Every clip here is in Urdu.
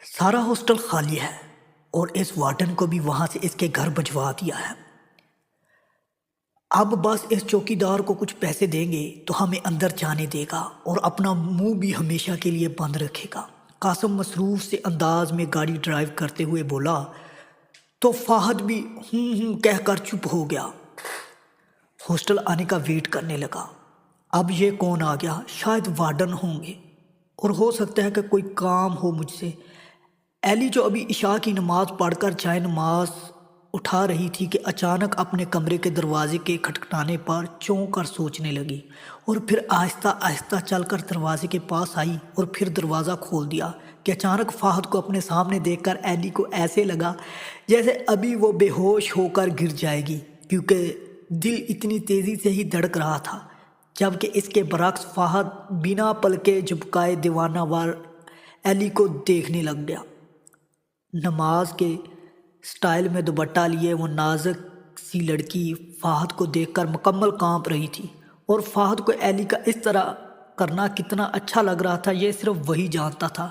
سارا ہاسٹل خالی ہے اور اس وارڈن کو بھی وہاں سے اس کے گھر بھجوا دیا ہے۔ اب بس اس چوکیدار کو کچھ پیسے دیں گے تو ہمیں اندر جانے دے گا اور اپنا منہ بھی ہمیشہ کے لیے بند رکھے گا۔ قاسم مصروف سے انداز میں گاڑی ڈرائیو کرتے ہوئے بولا تو فہد بھی کہہ کر چپ ہو گیا۔ ہاسٹل آنے کا ویٹ کرنے لگا۔ اب یہ کون آ گیا؟ شاید وارڈن ہوں گے، اور ہو سکتا ہے کہ کوئی کام ہو مجھ سے۔ ایلی جو ابھی عشاء کی نماز پڑھ کر جائے نماز اٹھا رہی تھی کہ اچانک اپنے کمرے کے دروازے کے کھٹکھٹانے پر چونک کر سوچنے لگی، اور پھر آہستہ آہستہ چل کر دروازے کے پاس آئی اور پھر دروازہ کھول دیا کہ اچانک فہد کو اپنے سامنے دیکھ کر ایلی کو ایسے لگا جیسے ابھی وہ بے ہوش ہو کر گر جائے گی، کیونکہ دل اتنی تیزی سے ہی دھڑک رہا تھا، جبکہ اس کے برعکس فہد بنا پلکے جھپکائے دیوانہ وار ایلی کو دیکھنے لگ گیا۔ نماز کے سٹائل میں دوپٹہ لیے وہ نازک سی لڑکی فہد کو دیکھ کر مکمل کانپ رہی تھی، اور فہد کو ایلی کا اس طرح کرنا کتنا اچھا لگ رہا تھا یہ صرف وہی جانتا تھا۔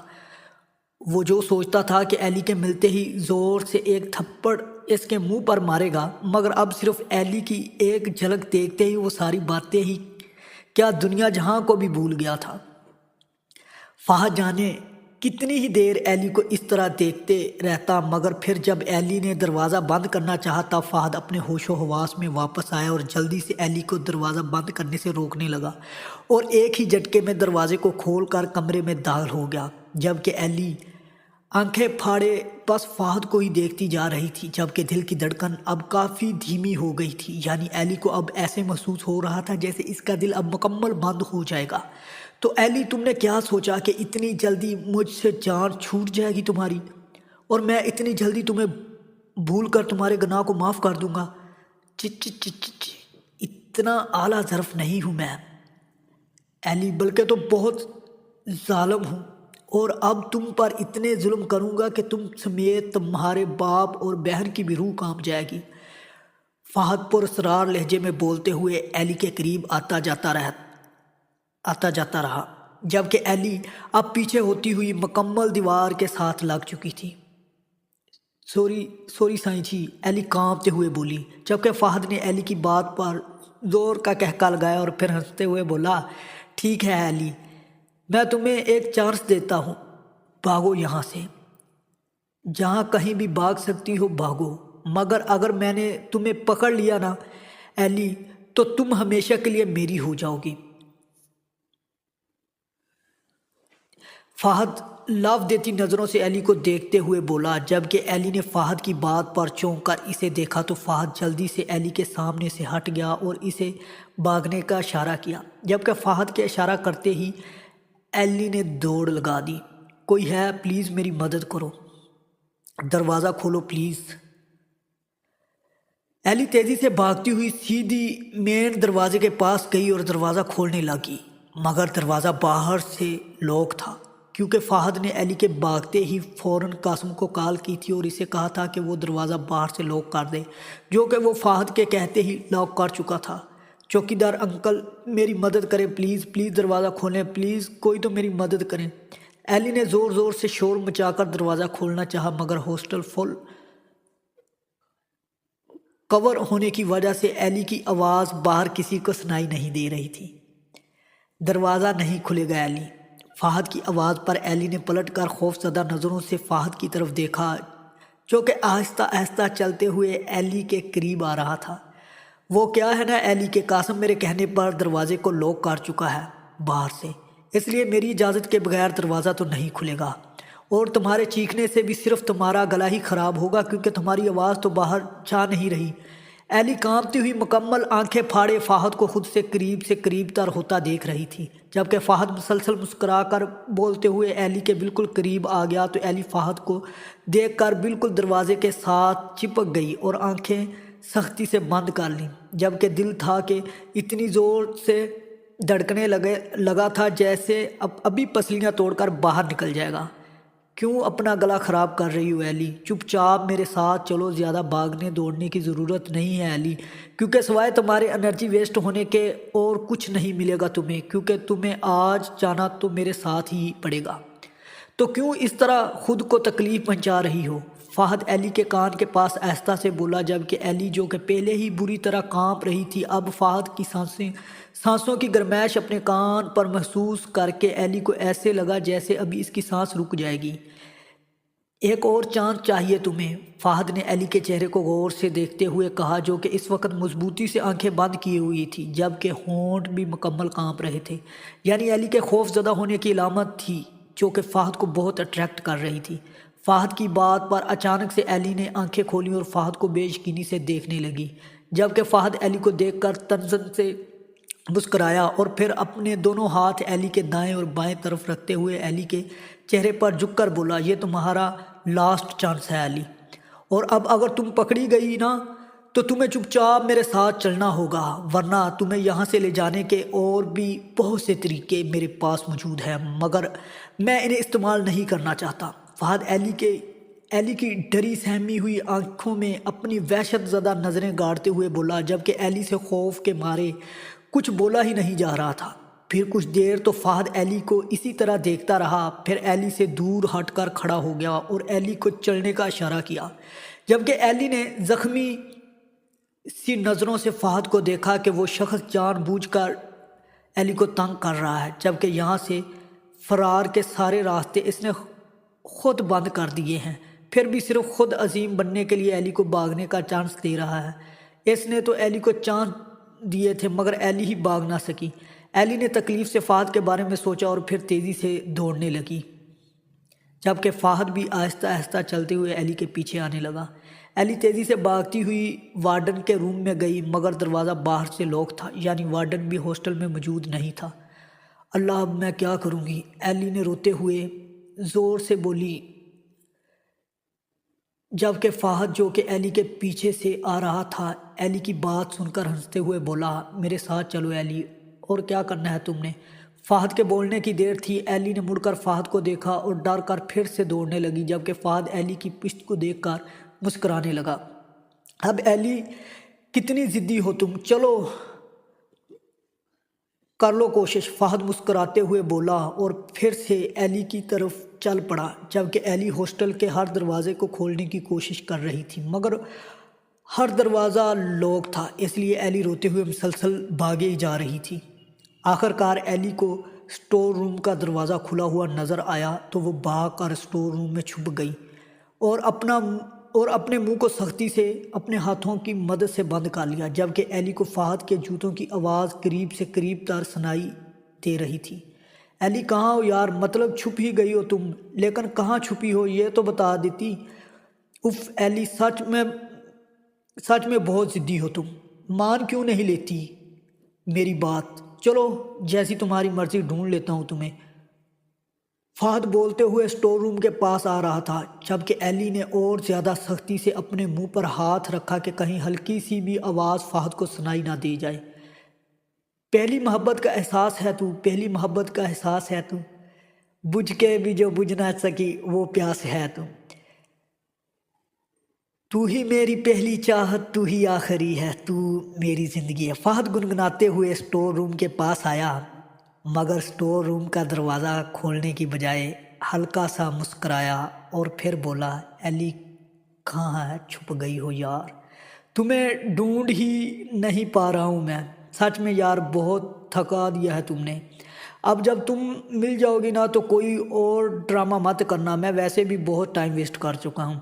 وہ جو سوچتا تھا کہ ایلی کے ملتے ہی زور سے ایک تھپڑ اس کے منہ پر مارے گا، مگر اب صرف ایلی کی ایک جھلک دیکھتے ہی وہ ساری باتیں ہی کیا دنیا جہاں کو بھی بھول گیا تھا۔ فہد جانے کتنی ہی دیر ایلی کو اس طرح دیکھتے رہتا، مگر پھر جب ایلی نے دروازہ بند کرنا چاہا تب فہد اپنے ہوش و حواس میں واپس آیا اور جلدی سے ایلی کو دروازہ بند کرنے سے روکنے لگا، اور ایک ہی جھٹکے میں دروازے کو کھول کر کمرے میں داخل ہو گیا، جبکہ ایلی آنکھیں پھاڑے بس فہد کو ہی دیکھتی جا رہی تھی، جبکہ دل کی دھڑکن اب کافی دھیمی ہو گئی تھی۔ یعنی ایلی کو اب ایسے محسوس ہو رہا تھا جیسے اس کا دل اب مکمل بند ہو جائے گا۔ تو ایلی، تم نے کیا سوچا کہ اتنی جلدی مجھ سے جان چھوٹ جائے گی تمہاری، اور میں اتنی جلدی تمہیں بھول کر تمہارے گناہ کو معاف کر دوں گا؟ اتنا اعلیٰ ظرف نہیں ہوں میں ایلی، بلکہ تو بہت ظالم ہوں، اور اب تم پر اتنے ظلم کروں گا کہ تم سمیت تمہارے باپ اور بہن کی بھی روح کانپ جائے گی۔ فہد پراسرار لہجے میں بولتے ہوئے ایلی کے قریب آتا جاتا رہا، جبکہ ایلی اب پیچھے ہوتی ہوئی مکمل دیوار کے ساتھ لگ چکی تھی۔ سوری سائیں جی، ایلی کانپتے ہوئے بولی، جبکہ فہد نے ایلی کی بات پر زور کا کہکا لگایا اور پھر ہنستے ہوئے بولا، ٹھیک ہے ایلی، میں تمہیں ایک چانس دیتا ہوں، بھاگو یہاں سے، جہاں کہیں بھی بھاگ سکتی ہو بھاگو، مگر اگر میں نے تمہیں پکڑ لیا نا ایلی، تو تم ہمیشہ کے لیے میری ہو جاؤ گی۔ فہد لاف دیتی نظروں سے ایلی کو دیکھتے ہوئے بولا، جبکہ ایلی نے فہد کی بات پر چونک کر اسے دیکھا تو فہد جلدی سے ایلی کے سامنے سے ہٹ گیا اور اسے بھاگنے کا اشارہ کیا، جبکہ فہد کے اشارہ کرتے ہی ایلی نے دوڑ لگا دی۔ کوئی ہے؟ پلیز میری مدد کرو، دروازہ کھولو پلیز۔ ایلی تیزی سے بھاگتی ہوئی سیدھی مین دروازے کے پاس گئی اور دروازہ کھولنے لگی، مگر دروازہ باہر سے لاک تھا، کیونکہ فہد نے ایلی کے بھاگتے ہی فوراً قاسم کو کال کی تھی اور اسے کہا تھا کہ وہ دروازہ باہر سے لاک کر دے، جو کہ وہ فہد کے کہتے ہی لاک کر چکا تھا۔ چوکیدار انکل، میری مدد کریں پلیز، پلیز دروازہ کھولیں پلیز، کوئی تو میری مدد کریں۔ ایلی نے زور زور سے شور مچا کر دروازہ کھولنا چاہا، مگر ہاسٹل فل کور ہونے کی وجہ سے ایلی کی آواز باہر کسی کو سنائی نہیں دے رہی تھی۔ دروازہ نہیں کھلے گا ایلی۔ فہد کی آواز پر ایلی نے پلٹ کر خوفزدہ نظروں سے فہد کی طرف دیکھا، جو کہ آہستہ آہستہ چلتے ہوئے ایلی کے قریب آ رہا تھا۔ وہ کیا ہے نا ایلی کہ قاسم میرے کہنے پر دروازے کو لاک کر چکا ہے باہر سے، اس لیے میری اجازت کے بغیر دروازہ تو نہیں کھلے گا، اور تمہارے چیخنے سے بھی صرف تمہارا گلا ہی خراب ہوگا، کیونکہ تمہاری آواز تو باہر جا نہیں رہی۔ ایلی کانپتی ہوئی مکمل آنکھیں پھاڑے فہد کو خود سے قریب تر ہوتا دیکھ رہی تھی، جبکہ فہد مسلسل مسکرا کر بولتے ہوئے ایلی کے بالکل قریب آ گیا تو ایلی فہد کو دیکھ کر بالکل دروازے کے ساتھ چپک گئی اور آنکھیں سختی سے بند کر لیں، جبکہ دل تھا کہ اتنی زور سے دھڑکنے لگا تھا جیسے ابھی پسلیاں توڑ کر باہر نکل جائے گا۔ کیوں اپنا گلا خراب کر رہی ہو ایلی؟ چپ چاپ میرے ساتھ چلو، زیادہ بھاگنے دوڑنے کی ضرورت نہیں ہے ایلی، کیونکہ سوائے تمہارے انرجی ویسٹ ہونے کے اور کچھ نہیں ملے گا تمہیں، کیونکہ تمہیں آج جانا تو میرے ساتھ ہی پڑے گا۔ تو کیوں اس طرح خود کو تکلیف پہنچا رہی ہو؟ فہد ایلی کے کان کے پاس آہستہ سے بولا، جبکہ ایلی جو کہ پہلے ہی بری طرح کانپ رہی تھی اب فہد کی سانسوں کی گرمائش اپنے کان پر محسوس کر کے ایلی کو ایسے لگا جیسے ابھی اس کی سانس رک جائے گی۔ ایک اور چانس چاہیے تمہیں، فہد نے ایلی کے چہرے کو غور سے دیکھتے ہوئے کہا، جو کہ اس وقت مضبوطی سے آنکھیں بند کیے ہوئی تھی جبکہ ہونٹ بھی مکمل کانپ رہے تھے، یعنی ایلی کے خوف زدہ ہونے کی علامت تھی جو کہ فہد کو بہت اٹریکٹ کر رہی تھی۔ فہد کی بات پر اچانک سے ایلی نے آنکھیں کھولیں اور فہد کو بے یقینی سے دیکھنے لگی، جبکہ فہد ایلی کو دیکھ کر تنزن سے مسکرایا اور پھر اپنے دونوں ہاتھ ایلی کے دائیں اور بائیں طرف رکھتے ہوئے ایلی کے چہرے پر جھک کر بولا، یہ تمہارا لاسٹ چانس ہے ایلی، اور اب اگر تم پکڑی گئی نا تو تمہیں چپ چاپ میرے ساتھ چلنا ہوگا، ورنہ تمہیں یہاں سے لے جانے کے اور بھی بہت سے طریقے میرے پاس موجود ہیں مگر میں انہیں استعمال نہیں کرنا چاہتا۔ فہد ایلی کی ڈری سہمی ہوئی آنکھوں میں اپنی وحشت زدہ نظریں گاڑتے ہوئے بولا، جبکہ ایلی سے خوف کے مارے کچھ بولا ہی نہیں جا رہا تھا۔ پھر کچھ دیر تو فہد ایلی کو اسی طرح دیکھتا رہا، پھر ایلی سے دور ہٹ کر کھڑا ہو گیا اور ایلی کو چلنے کا اشارہ کیا، جبکہ ایلی نے زخمی سی نظروں سے فہد کو دیکھا کہ وہ شخص جان بوجھ کر ایلی کو تنگ کر رہا ہے، جبکہ یہاں سے فرار کے سارے راستے اس نے خود بند کر دیے ہیں، پھر بھی صرف خود عظیم بننے کے لیے ایلی کو بھاگنے کا چانس دے رہا ہے۔ اس نے تو ایلی کو چانس دیے تھے مگر ایلی ہی بھاگ نہ سکی۔ ایلی نے تکلیف سے فہد کے بارے میں سوچا اور پھر تیزی سے دوڑنے لگی، جبکہ فہد بھی آہستہ آہستہ چلتے ہوئے ایلی کے پیچھے آنے لگا۔ ایلی تیزی سے بھاگتی ہوئی وارڈن کے روم میں گئی مگر دروازہ باہر سے لاک تھا، یعنی وارڈن بھی ہاسٹل میں موجود نہیں تھا۔ اللہ، اب میں کیا کروں گی؟ ایلی نے روتے ہوئے زور سے بولی، جبکہ فہد جو کہ ایلی کے پیچھے سے آ رہا تھا ایلی کی بات سن کر ہنستے ہوئے بولا، میرے ساتھ چلو ایلی، اور کیا کرنا ہے تم نے؟ فہد کے بولنے کی دیر تھی، ایلی نے مڑ کر فہد کو دیکھا اور ڈر کر پھر سے دوڑنے لگی، جبکہ فہد ایلی کی پشت کو دیکھ کر مسکرانے لگا۔ اب ایلی کتنی ضدی ہو تم، چلو کر لو کوشش، فہد مسکراتے ہوئے بولا اور پھر سے ایلی کی طرف چل پڑا، جبکہ ایلی ہاسٹل کے ہر دروازے کو کھولنے کی کوشش کر رہی تھی مگر ہر دروازہ لاک تھا، اس لیے ایلی روتے ہوئے مسلسل بھاگے جا رہی تھی۔ آخر کار ایلی کو اسٹور روم کا دروازہ کھلا ہوا نظر آیا تو وہ بھاگ کر اسٹور روم میں چھپ گئی اور اپنے منہ کو سختی سے اپنے ہاتھوں کی مدد سے بند کر لیا، جبکہ ایلی کو فہد کے جوتوں کی آواز قریب سے قریب تر سنائی دے رہی تھی۔ ایلی کہاں ہو یار؟ مطلب چھپ ہی گئی ہو تم، لیکن کہاں چھپی ہو یہ تو بتا دیتی۔ اف ایلی، سچ میں بہت ضدی ہو تم، مان کیوں نہیں لیتی میری بات؟ چلو جیسی تمہاری مرضی، ڈھونڈ لیتا ہوں تمہیں۔ فہد بولتے ہوئے اسٹور روم کے پاس آ رہا تھا، جبکہ ایلی نے اور زیادہ سختی سے اپنے منہ پر ہاتھ رکھا کہ کہیں ہلکی سی بھی آواز فہد کو سنائی نہ دی جائے۔ پہلی محبت کا احساس ہے تو، پہلی محبت کا احساس ہے تو، بجھ کے بھی جو بجھ نہ سکی وہ پیاس ہے تو ہی میری پہلی چاہت، تو ہی آخری ہے، تو میری زندگی ہے۔ فہد گنگناتے ہوئے اسٹور روم کے پاس آیا مگر اسٹور روم کا دروازہ کھولنے کی بجائے ہلکا سا مسکرایا اور پھر بولا، ایلی کہاں ہے؟ چھپ گئی ہو یار، تمہیں ڈھونڈ ہی نہیں پا رہا ہوں میں، سچ میں یار بہت تھکا دیا ہے تم نے۔ اب جب تم مل جاؤ گی نا تو کوئی اور ڈرامہ مت کرنا، میں ویسے بھی بہت ٹائم ویسٹ کر چکا ہوں،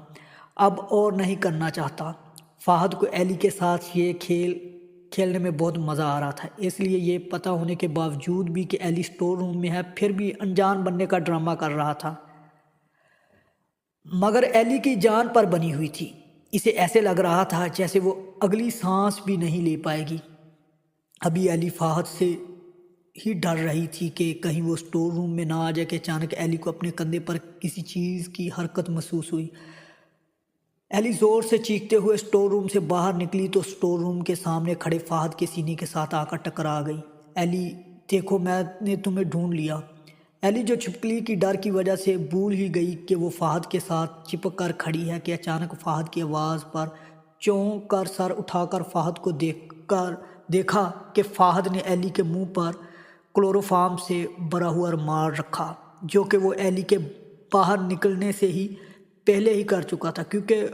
اب اور نہیں کرنا چاہتا۔ فہد کو ایلی کے ساتھ یہ کھیلنے میں بہت مزہ آ رہا تھا، اس لیے یہ پتہ ہونے کے باوجود بھی کہ ایلی اسٹور روم میں ہے پھر بھی انجان بننے کا ڈرامہ کر رہا تھا، مگر ایلی کی جان پر بنی ہوئی تھی۔ اسے ایسے لگ رہا تھا جیسے وہ اگلی سانس بھی نہیں لے پائے گی۔ ابھی ایلی فہد سے ہی ڈر رہی تھی کہ کہیں وہ اسٹور روم میں نہ آ جائے کہ اچانک ایلی کو اپنے کندھے پر کسی چیز کی حرکت محسوس ہوئی۔ ایلی زور سے چیختے ہوئے اسٹور روم سے باہر نکلی تو اسٹور روم کے سامنے کھڑے فہد کے سینے کے ساتھ آ کر ٹکرا گئی۔ ایلی دیکھو، میں نے تمہیں ڈھونڈ لیا۔ ایلی جو چھپکلی کی ڈر کی وجہ سے بھول ہی گئی کہ وہ فہد کے ساتھ چپک کر کھڑی ہے کہ اچانک فہد کی آواز پر چونک کر سر اٹھا کر فہد کو دیکھا کہ فہد نے ایلی کے منہ پر کلوروفارم سے بھرا ہوا رومال رکھا جو کہ وہ ایلی کے باہر نکلنے سے ہی پہلے ہی کر چکا تھا، کیونکہ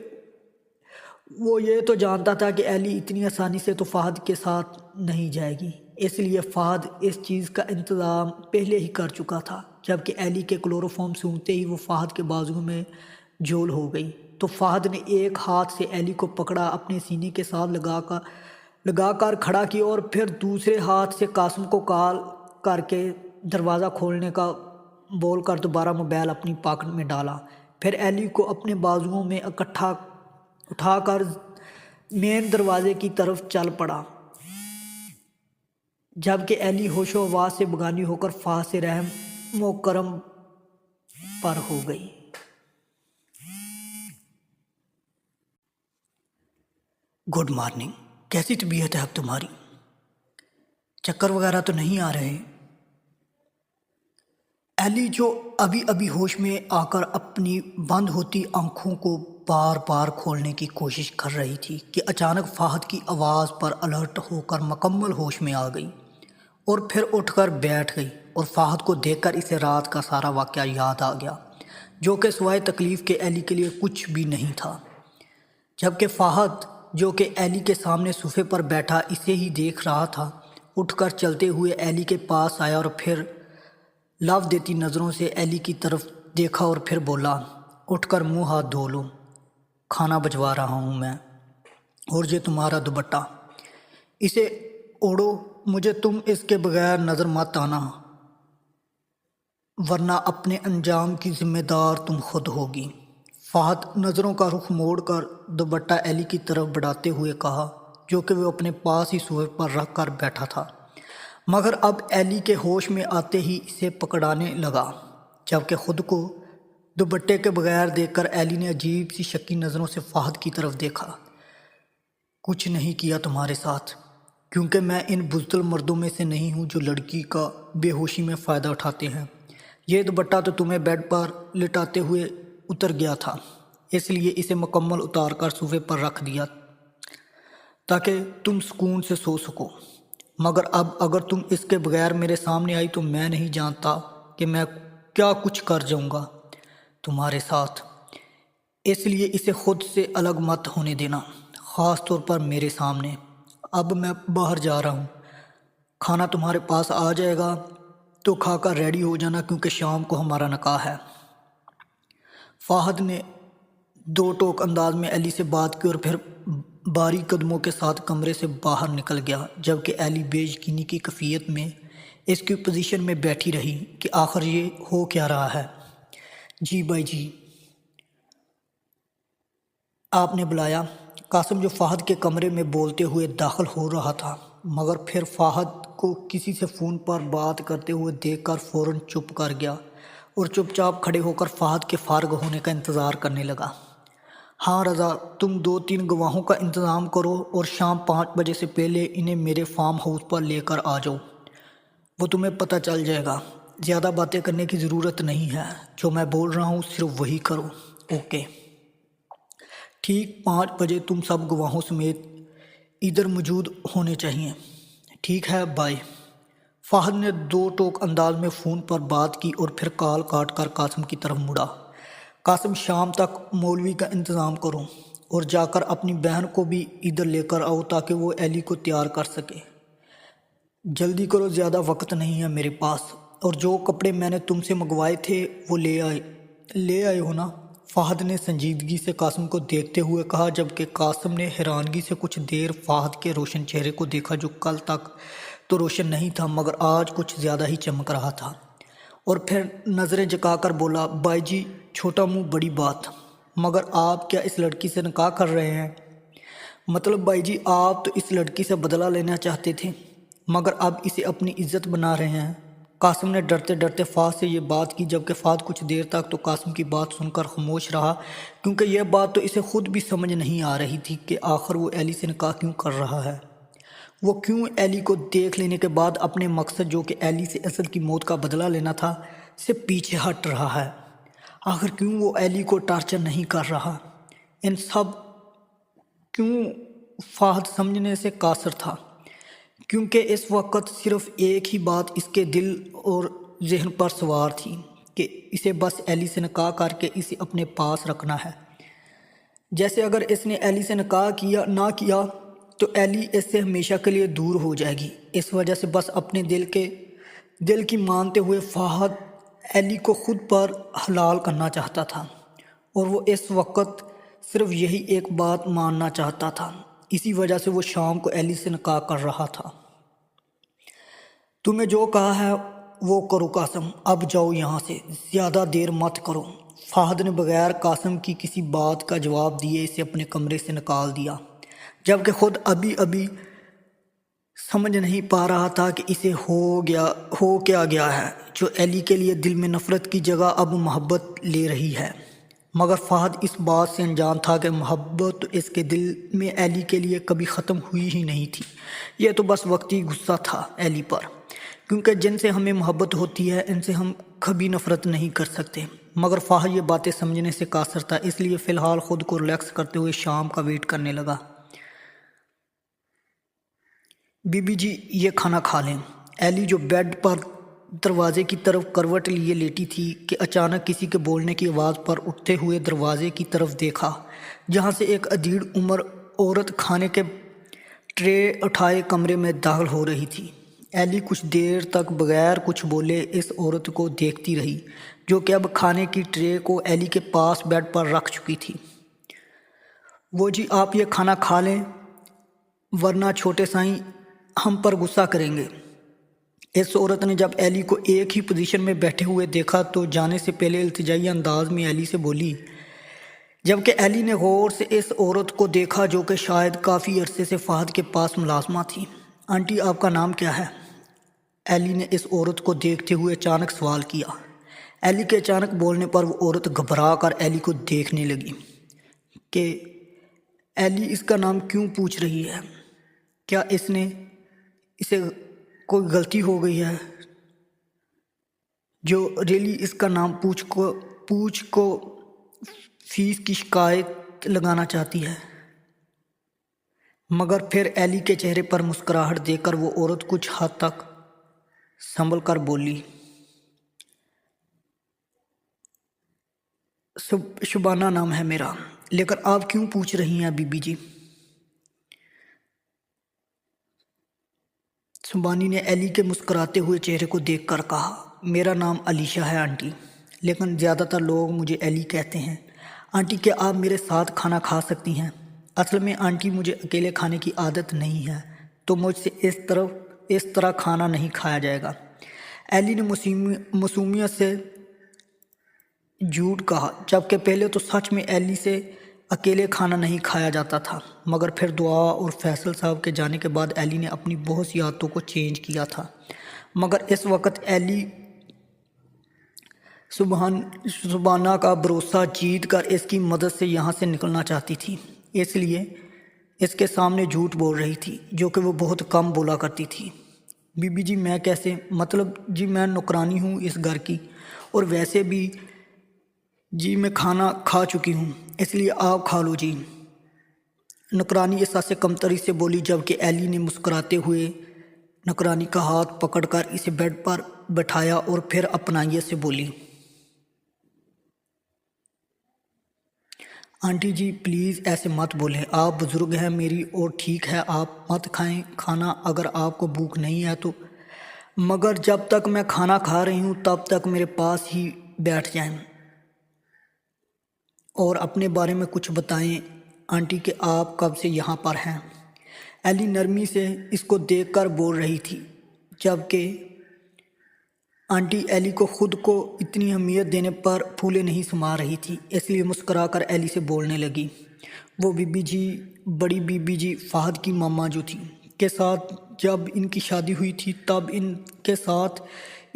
وہ یہ تو جانتا تھا کہ ایلی اتنی آسانی سے تو فہد کے ساتھ نہیں جائے گی، اس لیے فہد اس چیز کا انتظام پہلے ہی کر چکا تھا۔ جبکہ ایلی کے کلوروفارم سونگتے ہی وہ فہد کے بازو میں جھول ہو گئی، تو فہد نے ایک ہاتھ سے ایلی کو پکڑا، اپنے سینے کے ساتھ لگا کر کھڑا کیا، اور پھر دوسرے ہاتھ سے قاسم کو کال کر کے دروازہ کھولنے کا بول کر دوبارہ موبائل اپنی پاکٹ میں ڈالا۔ پھر ایلی کو اپنے بازوؤں میں اٹھا کر مین دروازے کی طرف چل پڑا، جبکہ ایلی ہوش و حواس سے بگانی ہو کر فہد سے رحم و کرم پر ہو گئی۔ گڈ مارننگ، کیسی طبیعت ہے اب تمہاری؟ چکر وغیرہ تو نہیں آ رہے؟ ایلی جو ابھی ہوش میں آ کر اپنی بند ہوتی آنکھوں کو بار بار کھولنے کی کوشش کر رہی تھی کہ اچانک فہد کی آواز پر الرٹ ہو کر مکمل ہوش میں آ گئی، اور پھر اٹھ کر بیٹھ گئی، اور فہد کو دیکھ کر اسے رات کا سارا واقعہ یاد آ گیا، جو کہ سوائے تکلیف کے ایلی کے لیے کچھ بھی نہیں تھا۔ جبکہ فہد، جو کہ ایلی کے سامنے صوفے پر بیٹھا اسے ہی دیکھ رہا تھا، اٹھ کر چلتے ہوئے ایلی کے پاس آیا، اور پھر لو دیتی نظروں سے ایلی کی طرف دیکھا، اور پھر بولا، اٹھ کر منہ ہاتھ دھو لو، کھانا بھجوا رہا ہوں میں، اور یہ تمہارا دوپٹہ، اسے اوڑھو، مجھے تم اس کے بغیر نظر مت آنا، ورنہ اپنے انجام کی ذمہ دار تم خود ہوگی۔ فہد نظروں کا رخ موڑ کر دوپٹہ ایلی کی طرف بڑھاتے ہوئے کہا، جو کہ وہ اپنے پاس ہی صوفے پر رکھ کر بیٹھا تھا، مگر اب ایلی کے ہوش میں آتے ہی اسے پکڑانے لگا۔ جبکہ خود کو دوپٹے کے بغیر دیکھ کر ایلی نے عجیب سی شکی نظروں سے فہد کی طرف دیکھا۔ کچھ نہیں کیا تمہارے ساتھ، کیونکہ میں ان بزدل مردوں میں سے نہیں ہوں جو لڑکی کا بے ہوشی میں فائدہ اٹھاتے ہیں۔ یہ دوپٹہ تو تمہیں بیڈ پر لٹاتے ہوئے اتر گیا تھا، اس لیے اسے مکمل اتار کر صوفے پر رکھ دیا تاکہ تم سکون سے سو سکو، مگر اب اگر تم اس کے بغیر میرے سامنے آئی تو میں نہیں جانتا کہ میں کیا کچھ کر جاؤں گا تمہارے ساتھ، اس لیے اسے خود سے الگ مت ہونے دینا، خاص طور پر میرے سامنے۔ اب میں باہر جا رہا ہوں، کھانا تمہارے پاس آ جائے گا تو کھا کر ریڈی ہو جانا، کیونکہ شام کو ہمارا نکاح ہے۔ فہد نے دو ٹوک انداز میں ایلی سے بات کی، اور پھر باری قدموں کے ساتھ کمرے سے باہر نکل گیا، جبکہ ایلی بے یقینی کی کیفیت میں اس کی پوزیشن میں بیٹھی رہی کہ آخر یہ ہو کیا رہا ہے۔ جی بھائی جی، آپ نے بلایا؟ قاسم، جو فہد کے کمرے میں بولتے ہوئے داخل ہو رہا تھا، مگر پھر فہد کو کسی سے فون پر بات کرتے ہوئے دیکھ کر فوراً چپ کر گیا، اور چپ چاپ کھڑے ہو کر فہد کے فارغ ہونے کا انتظار کرنے لگا۔ ہاں رضا، تم 2-3 گواہوں کا انتظام کرو، اور شام 5 بجے سے پہلے انہیں میرے فارم ہاؤس پر لے کر آ جاؤ، وہ تمہیں پتہ چل جائے گا۔ زیادہ باتیں کرنے کی ضرورت نہیں ہے، جو میں بول رہا ہوں صرف وہی کرو۔ اوکے ٹھیک، 5 بجے تم سب گواہوں سمیت ادھر موجود ہونے چاہیے۔ ٹھیک ہے، بائے۔ فہد نے 2 ٹوک انداز میں فون پر بات کی، اور پھر کال کاٹ کر قاسم کی طرف مڑا۔ قاسم، شام تک مولوی کا انتظام کرو، اور جا کر اپنی بہن کو بھی ادھر لے کر آؤ تاکہ وہ ایلی کو تیار کر سکے۔ جلدی کرو، زیادہ وقت نہیں ہے میرے پاس، اور جو کپڑے میں نے تم سے منگوائے تھے وہ لے آئے ہو نا؟ فہد نے سنجیدگی سے قاسم کو دیکھتے ہوئے کہا، جبکہ قاسم نے حیرانگی سے کچھ دیر فہد کے روشن چہرے کو دیکھا، جو کل تک تو روشن نہیں تھا مگر آج کچھ زیادہ ہی چمک رہا تھا، اور پھر نظریں جھکا کر بولا، بھائی جی، چھوٹا منہ بڑی بات، مگر آپ کیا اس لڑکی سے نکاح کر رہے ہیں؟ مطلب بھائی جی، آپ تو اس لڑکی سے بدلہ لینا چاہتے تھے، مگر اب اسے اپنی عزت بنا رہے ہیں۔ قاسم نے ڈرتے ڈرتے فہد سے یہ بات کی، جبکہ فہد کچھ دیر تک تو قاسم کی بات سن کر خاموش رہا، کیونکہ یہ بات تو اسے خود بھی سمجھ نہیں آ رہی تھی کہ آخر وہ ایلی سے نکاح کیوں کر رہا ہے۔ وہ کیوں ایلی کو دیکھ لینے کے بعد اپنے مقصد، جو کہ ایلی سے اصل کی موت کا بدلہ لینا تھا، سے پیچھے ہٹ رہا ہے؟ آخر کیوں وہ ایلی کو ٹارچر نہیں کر رہا؟ ان سب کیوں فہد سمجھنے سے قاصر تھا، کیونکہ اس وقت صرف ایک ہی بات اس کے دل اور ذہن پر سوار تھی کہ اسے بس ایلی سے نکاح کر کے اسے اپنے پاس رکھنا ہے۔ جیسے اگر اس نے ایلی سے نکاح نہ کیا تو ایلی اس سے ہمیشہ کے لیے دور ہو جائے گی۔ اس وجہ سے بس اپنے دل کی مانتے ہوئے فہد ایلی کو خود پر حلال کرنا چاہتا تھا، اور وہ اس وقت صرف یہی ایک بات ماننا چاہتا تھا۔ اسی وجہ سے وہ شام کو ایلی سے نکاح کر رہا تھا۔ تمہیں جو کہا ہے وہ کرو قاسم، اب جاؤ یہاں سے، زیادہ دیر مت کرو۔ فہد نے بغیر قاسم کی کسی بات کا جواب دیے اسے اپنے کمرے سے نکال دیا، جبکہ خود ابھی سمجھ نہیں پا رہا تھا کہ اسے ہو کیا گیا ہے، جو ایلی کے لیے دل میں نفرت کی جگہ اب محبت لے رہی ہے۔ مگر فہد اس بات سے انجان تھا کہ محبت اس کے دل میں ایلی کے لیے کبھی ختم ہوئی ہی نہیں تھی۔ یہ تو بس وقتی غصہ تھا ایلی پر، کیونکہ جن سے ہمیں محبت ہوتی ہے ان سے ہم کبھی نفرت نہیں کر سکتے۔ مگر فہد یہ باتیں سمجھنے سے قاصر تھا، اس لیے فی الحال خود کو ریلیکس کرتے ہوئے شام کا ویٹ کرنے لگا۔ بی بی جی یہ کھانا کھا لیں۔ ایلی جو بیڈ پر دروازے کی طرف کروٹ لیے لیٹی تھی کہ اچانک کسی کے بولنے کی آواز پر اٹھتے ہوئے دروازے کی طرف دیکھا، جہاں سے ایک ادھیڑ عمر عورت کھانے کے ٹرے اٹھائے کمرے میں داخل ہو رہی تھی۔ ایلی کچھ دیر تک بغیر کچھ بولے اس عورت کو دیکھتی رہی، جو کہ اب کھانے کی ٹرے کو ایلی کے پاس بیڈ پر رکھ چکی تھی۔ وہ جی آپ یہ کھانا کھا لیں ورنہ چھوٹے سائیں ہم پر غصہ کریں گے۔ اس عورت نے جب ایلی کو ایک ہی پوزیشن میں بیٹھے ہوئے دیکھا تو جانے سے پہلے التجائی انداز میں ایلی سے بولی، جبکہ ایلی نے غور سے اس عورت کو دیکھا جو کہ شاید کافی عرصے سے فہد کے پاس ملازمہ تھی۔ آنٹی آپ کا نام کیا ہے؟ ایلی نے اس عورت کو دیکھتے ہوئے اچانک سوال کیا۔ ایلی کے اچانک بولنے پر وہ عورت گھبرا کر ایلی کو دیکھنے لگی کہ ایلی اس کا نام کیوں پوچھ رہی ہے؟ کیا اسے کوئی غلطی ہو گئی ہے جو ریلی اس کا نام پوچھ کو فیس کی شکایت لگانا چاہتی ہے؟ مگر پھر ایلی کے چہرے پر مسکراہٹ دیکھ کر وہ عورت کچھ حد تک سنبھل کر بولی، شبانہ نام ہے میرا، لیکن آپ کیوں پوچھ رہی ہیں بی بی جی؟ سبانی نے ایلی کے مسکراتے ہوئے چہرے کو دیکھ کر کہا، میرا نام علیشہ ہے آنٹی، لیکن زیادہ تر لوگ مجھے ایلی کہتے ہیں۔ آنٹی کیا آپ میرے ساتھ کھانا کھا سکتی ہیں؟ اصل میں آنٹی مجھے اکیلے کھانے کی عادت نہیں ہے، تو مجھ سے اس طرح کھانا نہیں کھایا جائے گا۔ ایلی نے معصومیت سے جھوٹ کہا، جبکہ پہلے تو سچ میں ایلی سے اکیلے کھانا نہیں کھایا جاتا تھا، مگر پھر دعا اور فیصل صاحب کے جانے کے بعد ایلی نے اپنی بہت سی عادتوں کو چینج کیا تھا۔ مگر اس وقت ایلی سبحانہ کا بھروسہ جیت کر اس کی مدد سے یہاں سے نکلنا چاہتی تھی، اس لیے اس کے سامنے جھوٹ بول رہی تھی، جو کہ وہ بہت کم بولا کرتی تھی۔ بی بی جی میں کیسے؟ مطلب جی میں نوکرانی ہوں اس گھر کی، اور ویسے بھی جی میں کھانا کھا چکی ہوں، اس لیے آپ کھا لو جی، نوکرانی احساس سے کمتری سے بولی، جبکہ ایلی نے مسکراتے ہوئے نوکرانی کا ہاتھ پکڑ کر اسے بیڈ پر بٹھایا اور پھر اپنائیت سے بولی، آنٹی جی پلیز ایسے مت بولیں، آپ بزرگ ہیں میری، اور ٹھیک ہے آپ مت کھائیں کھانا اگر آپ کو بھوک نہیں ہے تو، مگر جب تک میں کھانا کھا رہی ہوں تب تک میرے پاس ہی بیٹھ جائیں اور اپنے بارے میں کچھ بتائیں آنٹی کہ آپ کب سے یہاں پر ہیں۔ ایلی نرمی سے اس کو دیکھ کر بول رہی تھی، جبکہ آنٹی ایلی کو خود کو اتنی اہمیت دینے پر پھولے نہیں سما رہی تھی، اس لیے مسکرا کر ایلی سے بولنے لگی، وہ بی بی جی، بڑی بی بی جی فہد کی ماما جو تھی کے ساتھ جب ان کی شادی ہوئی تھی تب ان کے ساتھ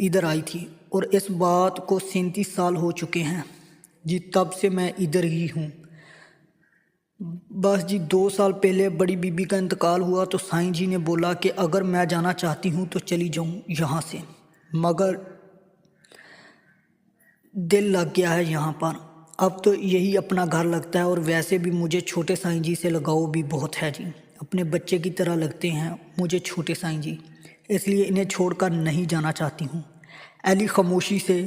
ادھر آئی تھی، اور اس بات کو 37 سال ہو چکے ہیں جی، تب سے میں ادھر ہی ہوں۔ بس جی 2 سال پہلے بڑی بی بی کا انتقال ہوا تو سائیں جی نے بولا کہ اگر میں جانا چاہتی ہوں تو چلی جاؤں یہاں سے، مگر دل لگ گیا ہے یہاں پر، اب تو یہی اپنا گھر لگتا ہے، اور ویسے بھی مجھے چھوٹے سائیں جی سے لگاؤ بھی بہت ہے جی، اپنے بچے کی طرح لگتے ہیں مجھے چھوٹے سائیں جی، اس لیے انہیں چھوڑ کر نہیں جانا چاہتی ہوں۔ ایلی خاموشی سے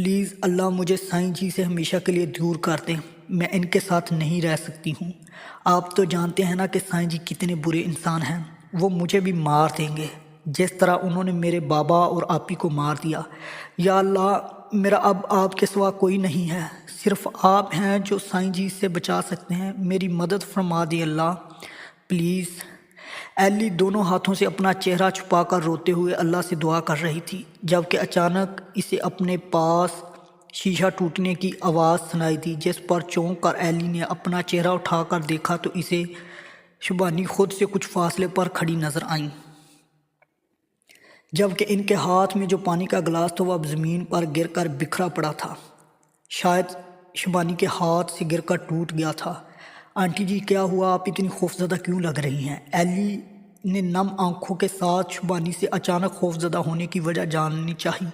پلیز اللہ مجھے سائیں جی سے ہمیشہ کے لیے دور کر دیں، میں ان کے ساتھ نہیں رہ سکتی ہوں۔ آپ تو جانتے ہیں نا کہ سائیں جی کتنے برے انسان ہیں، وہ مجھے بھی مار دیں گے جس طرح انہوں نے میرے بابا اور آپی کو مار دیا۔ یا اللہ، میرا اب آپ کے سوا کوئی نہیں ہے، صرف آپ ہیں جو سائیں جی سے بچا سکتے ہیں، میری مدد فرما دے اللہ پلیز۔ ایلی دونوں ہاتھوں سے اپنا چہرہ چھپا کر روتے ہوئے اللہ سے دعا کر رہی تھی، جبکہ اچانک اسے اپنے پاس شیشہ ٹوٹنے کی آواز سنائی دی، جس پر چونک کر ایلی نے اپنا چہرہ اٹھا کر دیکھا تو اسے شبانی خود سے کچھ فاصلے پر کھڑی نظر آئیں، جبکہ ان کے ہاتھ میں جو پانی کا گلاس تھا وہ اب زمین پر گر کر بکھرا پڑا تھا، شاید شبانی کے ہاتھ سے گر کر ٹوٹ گیا تھا۔ آنٹی جی کیا ہوا، آپ اتنی خوفزدہ کیوں لگ رہی ہیں؟ ایلی نے نم آنکھوں کے ساتھ شبانی سے اچانک خوفزدہ ہونے کی وجہ جاننی چاہی،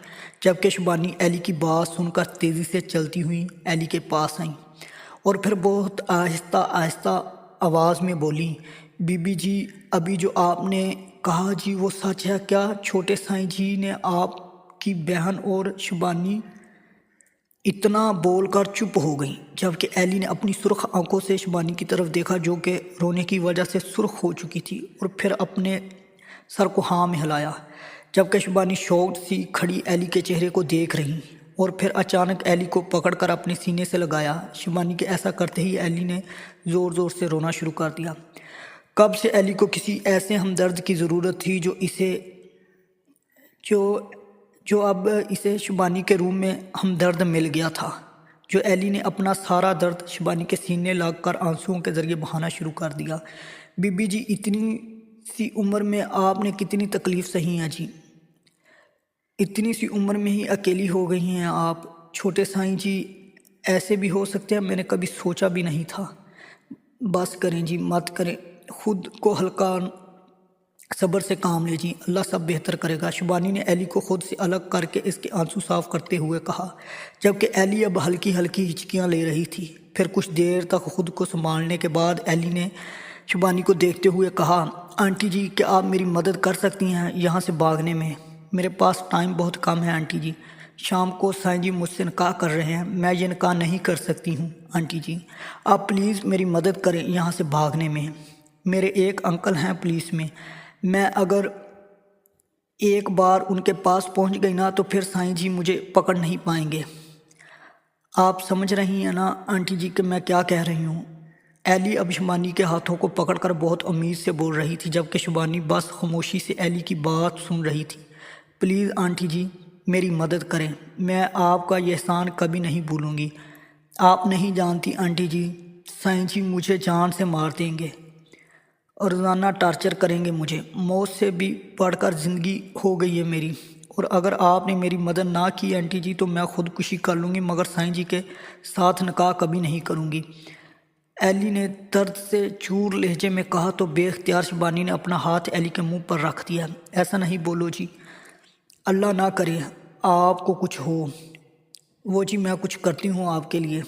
جبکہ شبانی ایلی کی بات سن کر تیزی سے چلتی ہوئی ایلی کے پاس آئیں اور پھر بہت آہستہ آہستہ آواز میں بولی، بی بی جی ابھی جو آپ نے کہا جی وہ سچ ہے کیا؟ چھوٹے سائیں جی نے آپ کی بہن اور شبانی اتنا بول کر چپ ہو گئیں، جبکہ ایلی نے اپنی سرخ آنکھوں سے شبانی کی طرف دیکھا جو کہ رونے کی وجہ سے سرخ ہو چکی تھی، اور پھر اپنے سر کو ہاں میں ہلایا، جبکہ شبانی شوق سی کھڑی ایلی کے چہرے کو دیکھ رہی اور پھر اچانک ایلی کو پکڑ کر اپنے سینے سے لگایا۔ شبانی کے ایسا کرتے ہی ایلی نے زور زور سے رونا شروع کر دیا۔ کب سے ایلی کو کسی ایسے ہمدرد کی ضرورت تھی جو اب اسے شبانی کے روم میں ہمدرد مل گیا تھا، جو ایلی نے اپنا سارا درد شبانی کے سینے لگ کر آنسوؤں کے ذریعے بہانا شروع کر دیا۔ بی بی جی اتنی سی عمر میں آپ نے کتنی تکلیف سہی ہے جی، اتنی سی عمر میں ہی اکیلی ہو گئی ہیں آپ۔ چھوٹے سائیں جی ایسے بھی ہو سکتے ہیں، میں نے کبھی سوچا بھی نہیں تھا۔ بس کریں جی، مت کریں، خود کو ہلکا صبر سے کام لے جی، اللہ سب بہتر کرے گا، شبانی نے ایلی کو خود سے الگ کر کے اس کے آنسو صاف کرتے ہوئے کہا، جبکہ ایلی اب ہلکی ہلکی ہچکیاں لے رہی تھی۔ پھر کچھ دیر تک خود کو سنبھالنے کے بعد ایلی نے شبانی کو دیکھتے ہوئے کہا، آنٹی جی کیا آپ میری مدد کر سکتی ہیں یہاں سے بھاگنے میں؟ میرے پاس ٹائم بہت کم ہے آنٹی جی، شام کو سائیں جی مجھ سے نکاح کر رہے ہیں، میں یہ نکاح نہیں کر سکتی ہوں آنٹی جی، آپ پلیز میری مدد کریں یہاں سے بھاگنے میں۔ میرے ایک انکل ہیں پولیس میں اگر ایک بار ان کے پاس پہنچ گئی نا تو پھر سائیں جی مجھے پکڑ نہیں پائیں گے۔ آپ سمجھ رہی ہیں نا آنٹی جی کہ میں کیا کہہ رہی ہوں؟ ایلی اب شبانی کے ہاتھوں کو پکڑ کر بہت امید سے بول رہی تھی، جبکہ شبانی بس خاموشی سے ایلی کی بات سن رہی تھی۔ پلیز آنٹی جی میری مدد کریں، میں آپ کا یہ احسان کبھی نہیں بھولوں گی۔ آپ نہیں جانتی آنٹی جی، سائیں جی مجھے جان سے مار دیں گے اور روزانہ ٹارچر کریں گے مجھے، موت سے بھی بڑھ کر زندگی ہو گئی ہے میری، اور اگر آپ نے میری مدد نہ کی آنٹی جی تو میں خودکشی کر لوں گی، مگر سائیں جی کے ساتھ نکاح کبھی نہیں کروں گی۔ ایلی نے درد سے چور لہجے میں کہا تو بے اختیار شبانی نے اپنا ہاتھ ایلی کے منہ پر رکھ دیا۔ ایسا نہیں بولو جی، اللہ نہ کرے آپ کو کچھ ہو، وہ جی میں کچھ کرتی ہوں آپ کے لیے،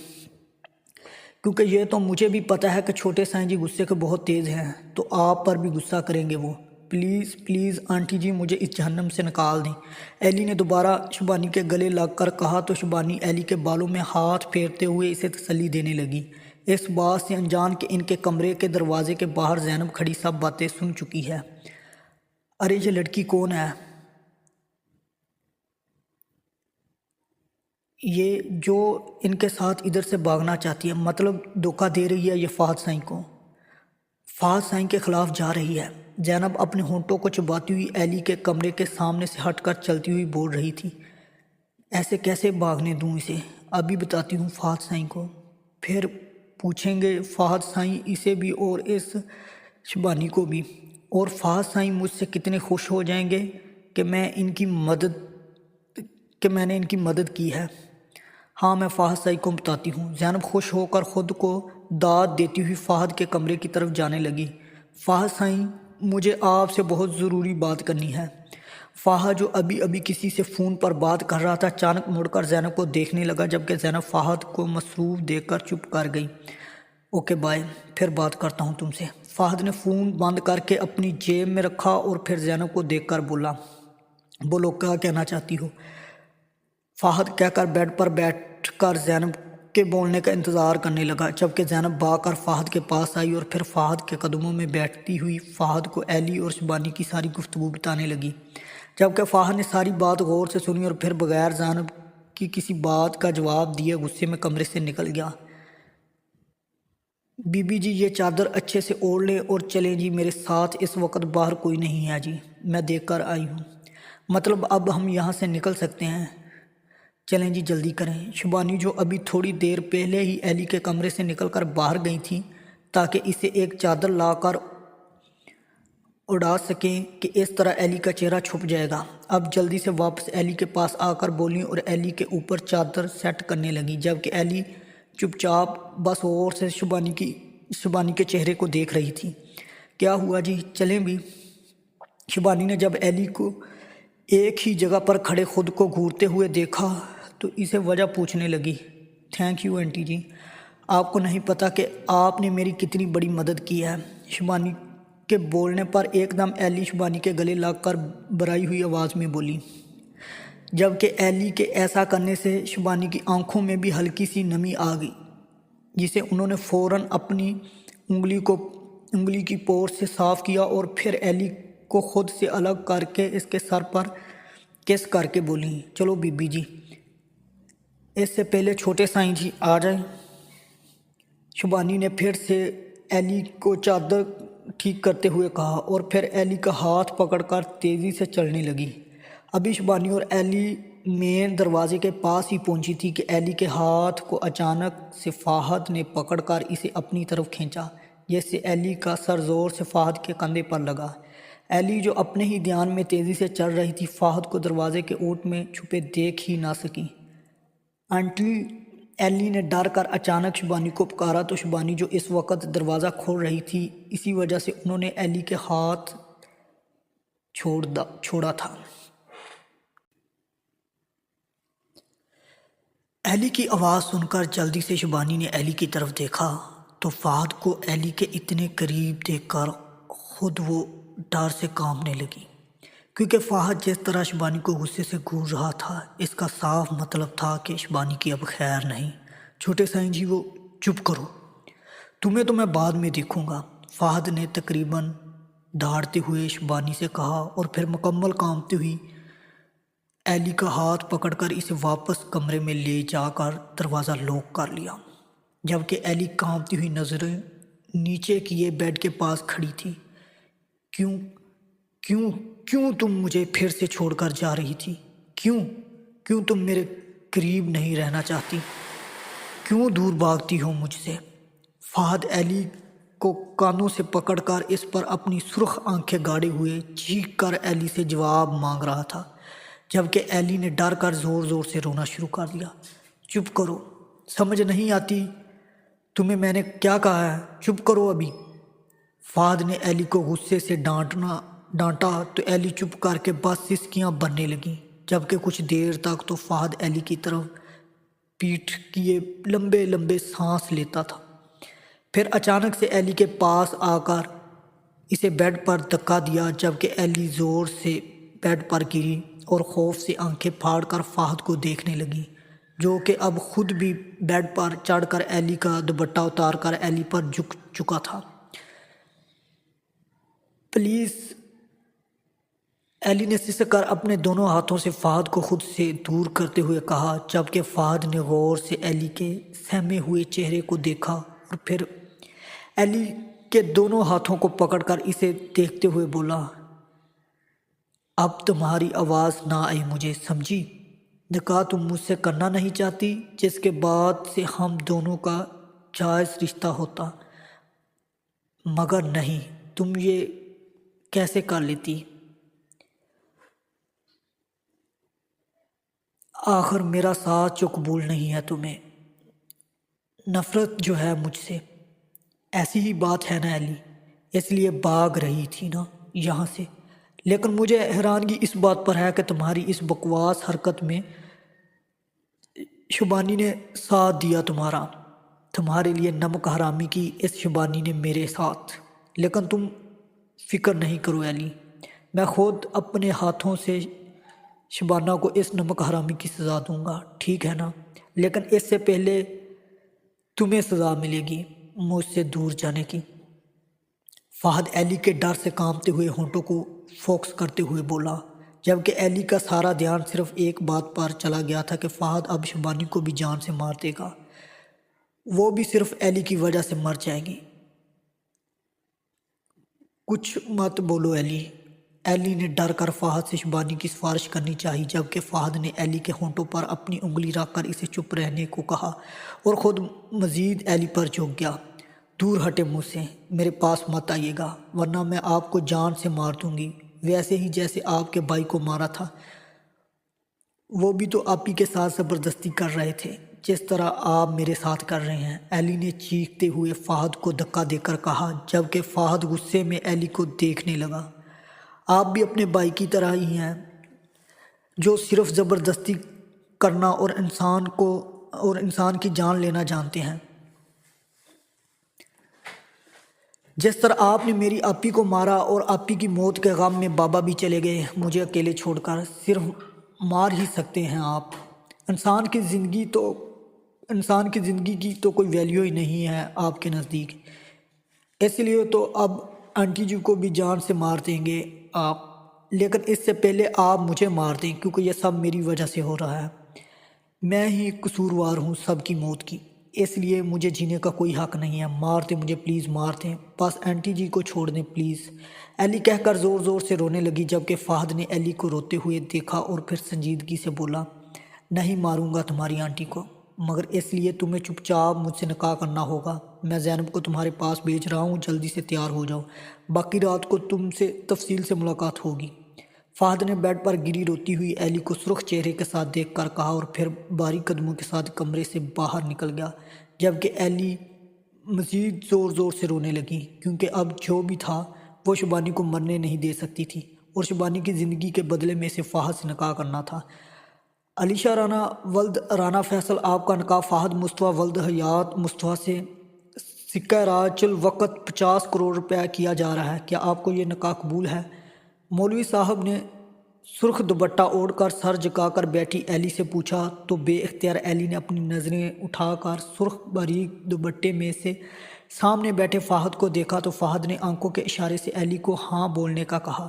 کیونکہ یہ تو مجھے بھی پتہ ہے کہ چھوٹے سائیں جی غصے کے بہت تیز ہیں، تو آپ پر بھی غصہ کریں گے وہ۔ پلیز پلیز آنٹی جی مجھے اس جہنم سے نکال دیں، ایلی نے دوبارہ شبانی کے گلے لگ کر کہا تو شبانی ایلی کے بالوں میں ہاتھ پھیرتے ہوئے اسے تسلی دینے لگی، اس بات سے انجان کہ ان کے کمرے کے دروازے کے باہر زینب کھڑی سب باتیں سن چکی ہے۔ ارے یہ لڑکی کون ہے؟ یہ جو ان کے ساتھ ادھر سے بھاگنا چاہتی ہے، مطلب دھوکہ دے رہی ہے یہ فہد سائیں کو، فہد سائیں کے خلاف جا رہی ہے۔ زینب اپنے ہونٹوں کو چباتی ہوئی ایلی کے کمرے کے سامنے سے ہٹ کر چلتی ہوئی بول رہی تھی، ایسے کیسے بھاگنے دوں اسے، ابھی بتاتی ہوں فہد سائیں کو، پھر پوچھیں گے فہد سائیں اسے بھی اور اس شبانی کو بھی، اور فہد سائیں مجھ سے کتنے خوش ہو جائیں گے کہ میں نے ان کی مدد کی ہے۔ ہاں میں فہد سائیں کو بتاتی ہوں۔ زینب خوش ہو کر خود کو داد دیتی ہوئی فہد کے کمرے کی طرف جانے لگی۔ فہد سائیں مجھے آپ سے بہت ضروری بات کرنی ہے۔ فہد جو ابھی ابھی کسی سے فون پر بات کر رہا تھا اچانک مڑ کر زینب کو دیکھنے لگا، جبکہ زینب فہد کو مصروف دیکھ کر چپ کر گئی۔ اوکے بائے، پھر بات کرتا ہوں تم سے۔ فہد نے فون بند کر کے اپنی جیب میں رکھا اور پھر زینب کو دیکھ کر بولا، بولو کیا کہنا چاہتی ہو؟ فہد کہہ کر بیڈ پر بیٹھ کر زینب کے بولنے کا انتظار کرنے لگا، جبکہ زینب بھاگ کر فہد کے پاس آئی اور پھر فہد کے قدموں میں بیٹھتی ہوئی فہد کو ایلی اور شبانی کی ساری گفتگو بتانے لگی۔ جبکہ فہد نے ساری بات غور سے سنی اور پھر بغیر زینب کی کسی بات کا جواب دیے غصے میں کمرے سے نکل گیا۔ بی بی جی، یہ چادر اچھے سے اوڑھ لیں اور چلیں جی، میرے ساتھ اس وقت باہر کوئی نہیں ہے جی، میں دیکھ کر آئی ہوں۔ مطلب اب ہم یہاں سے نکل سکتے ہیں؟ چلیں جی جلدی کریں۔ شبانی، جو ابھی تھوڑی دیر پہلے ہی ایلی کے کمرے سے نکل کر باہر گئی تھی تاکہ اسے ایک چادر لا کر اڑا سکیں کہ اس طرح ایلی کا چہرہ چھپ جائے گا، اب جلدی سے واپس ایلی کے پاس آ کر بولیں اور ایلی کے اوپر چادر سیٹ کرنے لگی، جبکہ ایلی چپ چاپ بس غور سے شبانی کے چہرے کو دیکھ رہی تھی۔ کیا ہوا جی، چلیں بھی؟ شبانی نے جب ایلی کو ایک ہی جگہ پر کھڑے خود کو گھورتے ہوئے دیکھا تو اسے وجہ پوچھنے لگی۔ تھینک یو آنٹی جی، آپ کو نہیں پتہ کہ آپ نے میری کتنی بڑی مدد کی ہے۔ شبانی کے بولنے پر ایک دم ایلی شبانی کے گلے لگ کر بھرائی ہوئی آواز میں بولی، جبکہ ایلی کے ایسا کرنے سے شبانی کی آنکھوں میں بھی ہلکی سی نمی آ گئی، جسے انہوں نے فوراً اپنی انگلی کی پور سے صاف کیا اور پھر ایلی کو خود سے الگ کر کے اس کے سر پر کس کر کے بولی، چلو بی بی جی، اس سے پہلے چھوٹے سائیں جی آ جائیں۔ شبانی نے پھر سے ایلی کو چادر ٹھیک کرتے ہوئے کہا اور پھر ایلی کا ہاتھ پکڑ کر تیزی سے چلنے لگی۔ ابھی شبانی اور ایلی مین دروازے کے پاس ہی پہنچی تھی کہ ایلی کے ہاتھ کو اچانک سے فہد نے پکڑ کر اسے اپنی طرف کھینچا، جس سے ایلی کا سر زور سے فہد کے کندھے پر لگا۔ ایلی جو اپنے ہی دھیان میں تیزی سے چل رہی تھی، فہد کو دروازے کے اوٹ میں چھپے دیکھ ہی نہ سکی۔ آنٹی، ایلی نے ڈر کر اچانک شبانی کو پکارا تو شبانی جو اس وقت دروازہ کھول رہی تھی، اسی وجہ سے انہوں نے ایلی کے ہاتھ چھوڑا تھا۔ ایلی کی آواز سن کر جلدی سے شبانی نے ایلی کی طرف دیکھا تو فہد کو ایلی کے اتنے قریب دیکھ کر خود وہ ڈر سے کانپنے لگی، کیونکہ فہد جس طرح شبانی کو غصے سے گھور رہا تھا، اس کا صاف مطلب تھا کہ شبانی کی اب خیر نہیں۔ چھوٹے سائیں جی، وہ چپ کرو، تمہیں تو میں بعد میں دیکھوں گا، فہد نے تقریباً دھاڑتے ہوئے شبانی سے کہا اور پھر مکمل کانپتی ہوئی ایلی کا ہاتھ پکڑ کر اسے واپس کمرے میں لے جا کر دروازہ لاک کر لیا، جبکہ ایلی کانپتی ہوئی نظریں نیچے کیے بیڈ کے پاس کھڑی تھی۔ کیوں تم مجھے پھر سے چھوڑ کر جا رہی تھی؟ کیوں تم میرے قریب نہیں رہنا چاہتی؟ کیوں دور بھاگتی ہو مجھ سے؟ فہد ایلی کو کانوں سے پکڑ کر اس پر اپنی سرخ آنکھیں گاڑے ہوئے چیخ کر ایلی سے جواب مانگ رہا تھا، جبکہ ایلی نے ڈر کر زور زور سے رونا شروع کر دیا۔ چپ کرو، سمجھ نہیں آتی تمہیں میں نے کیا کہا ہے؟ چپ کرو ابھی۔ فہد نے ایلی کو غصے سے ڈانٹا تو ایلی چپ کر کے بس سسکیاں بھرنے لگیں، جبکہ کچھ دیر تک تو فہد ایلی کی طرف پیٹھ کیے لمبے لمبے سانس لیتا تھا، پھر اچانک سے ایلی کے پاس آ کر اسے بیڈ پر دھکا دیا، جبکہ ایلی زور سے بیڈ پر گری اور خوف سے آنکھیں پھاڑ کر فہد کو دیکھنے لگی، جو کہ اب خود بھی بیڈ پر چڑھ کر ایلی کا دوپٹہ اتار کر ایلی پر جھک چکا تھا۔ پلیز، ایلی نے سسک کر اپنے دونوں ہاتھوں سے فہد کو خود سے دور کرتے ہوئے کہا، جبکہ فہد نے غور سے ایلی کے سہمے ہوئے چہرے کو دیکھا اور پھر ایلی کے دونوں ہاتھوں کو پکڑ کر اسے دیکھتے ہوئے بولا، اب تمہاری آواز نہ آئی مجھے، سمجھی؟ نکاح تم مجھ سے کرنا نہیں چاہتی، جس کے بعد سے ہم دونوں کا جائز رشتہ ہوتا، مگر نہیں، تم یہ کیسے کر لیتی؟ آخر میرا ساتھ جو قبول نہیں ہے تمہیں، نفرت جو ہے مجھ سے، ایسی ہی بات ہے نا ایلی، اس لیے بھاگ رہی تھی نا یہاں سے۔ لیکن مجھے حیرانگی اس بات پر ہے کہ تمہاری اس بکواس حرکت میں شبانی نے ساتھ دیا، تمہارے لیے نمک حرامی کی اس شبانی نے میرے ساتھ۔ لیکن تم فکر نہیں کرو ایلی، میں خود اپنے ہاتھوں سے شبانہ کو اس نمک حرامی کی سزا دوں گا، ٹھیک ہے نا؟ لیکن اس سے پہلے تمہیں سزا ملے گی مجھ سے دور جانے کی۔ فہد ایلی کے ڈر سے کانپتے ہوئے ہونٹوں کو فوکس کرتے ہوئے بولا، جبکہ ایلی کا سارا دھیان صرف ایک بات پر چلا گیا تھا کہ فہد اب شبانی کو بھی جان سے مار دے گا، وہ بھی صرف ایلی کی وجہ سے مر جائیں گی۔ کچھ مت بولو ایلی۔ ایلی نے ڈر کر فہد سے شبانی کی سفارش کرنی چاہی، جبکہ فہد نے ایلی کے ہونٹوں پر اپنی انگلی رکھ کر اسے چپ رہنے کو کہا اور خود مزید ایلی پر جھک گیا۔ دور ہٹے مجھ سے، میرے پاس مت آئیے گا ورنہ میں آپ کو جان سے مار دوں گی، ویسے ہی جیسے آپ کے بھائی کو مارا تھا۔ وہ بھی تو آپ ہی کے ساتھ زبردستی کر رہے تھے جس طرح آپ میرے ساتھ کر رہے ہیں، ایلی نے چیختے ہوئے فہد کو دھکا دے کر کہا، جبکہ فہد غصے میں ایلی کو دیکھنے لگا۔ آپ بھی اپنے بھائی کی طرح ہی ہیں جو صرف زبردستی کرنا اور انسان کی جان لینا جانتے ہیں۔ جس طرح آپ نے میری آپی کو مارا اور آپی کی موت کے غم میں بابا بھی چلے گئے مجھے اکیلے چھوڑ کر، صرف مار ہی سکتے ہیں آپ۔ انسان کی زندگی کی تو کوئی ویلیو ہی نہیں ہے آپ کے نزدیک، اس لیے تو اب آنٹی جی کو بھی جان سے مار دیں گے آپ، لیکن اس سے پہلے آپ مجھے مار دیں کیونکہ یہ سب میری وجہ سے ہو رہا ہے۔ میں ہی قصوروار ہوں سب کی موت کی، اس لیے مجھے جینے کا کوئی حق نہیں ہے۔ مار دیں مجھے، پلیز مار دیں، بس آنٹی جی کو چھوڑ دیں پلیز، ایلی کہہ کر زور زور سے رونے لگی، جبکہ فہد نے ایلی کو روتے ہوئے دیکھا اور پھر سنجیدگی سے بولا، نہیں ماروں گا تمہاری آنٹی کو، مگر اس لیے تمہیں چپ چاپ مجھ سے نکاح کرنا ہوگا۔ میں زینب کو تمہارے پاس بھیج رہا ہوں، جلدی سے تیار ہو جاؤ، باقی رات کو تم سے تفصیل سے ملاقات ہوگی۔ فہد نے بیڈ پر گری روتی ہوئی ایلی کو سرخ چہرے کے ساتھ دیکھ کر کہا اور پھر بھاری قدموں کے ساتھ کمرے سے باہر نکل گیا، جبکہ ایلی مزید زور زور سے رونے لگی، کیونکہ اب جو بھی تھا وہ شبانی کو مرنے نہیں دے سکتی تھی اور شبانی کی زندگی کے بدلے میں اسے فہد سے نکاح کرنا تھا۔ علیشہ رانا ولد رانا فیصل، آپ کا نکاح فہد مصطفیٰ ولد حیات مصطفیٰ سے سکہ راج الوقت 50 کروڑ روپے کیا جا رہا ہے، کیا آپ کو یہ نکاح قبول ہے؟ مولوی صاحب نے سرخ دوپٹہ اوڑھ کر سر جھکا کر بیٹھی ایلی سے پوچھا تو بے اختیار ایلی نے اپنی نظریں اٹھا کر سرخ باریک دوپٹے میں سے سامنے بیٹھے فہد کو دیکھا تو فہد نے آنکھوں کے اشارے سے ایلی کو ہاں بولنے کا کہا،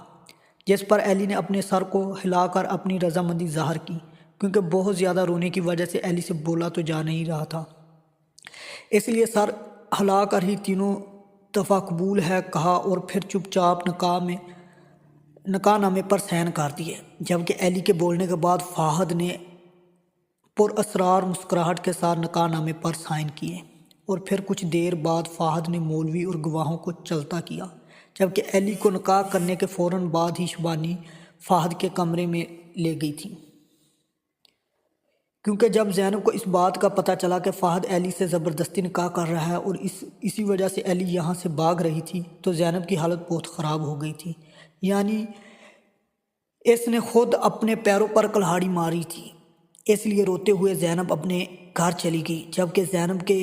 جس پر ایلی نے اپنے سر کو ہلا کر اپنی رضامندی ظاہر کی، کیونکہ بہت زیادہ رونے کی وجہ سے ایلی سے بولا تو جا نہیں رہا تھا، اس لیے سر ہلا کر ہی تینوں دفعہ قبول ہے کہا اور پھر چپ چاپ نکاح نامے پر سائن کر دیے۔ جبکہ ایلی کے بولنے کے بعد فہد نے پر اسرار مسکراہٹ کے ساتھ نکاح نامے پر سائن کیے اور پھر کچھ دیر بعد فہد نے مولوی اور گواہوں کو چلتا کیا، جبکہ ایلی کو نکاح کرنے کے فوراً بعد ہی شبانی فہد کے کمرے میں لے گئی تھی، کیونکہ جب زینب کو اس بات کا پتہ چلا کہ فہد ایلی سے زبردستی نکاح کر رہا ہے اور اسی وجہ سے ایلی یہاں سے بھاگ رہی تھی تو زینب کی حالت بہت خراب ہو گئی تھی، یعنی اس نے خود اپنے پیروں پر کلہاڑی ماری تھی، اس لیے روتے ہوئے زینب اپنے گھر چلی گئی۔ جبکہ زینب کے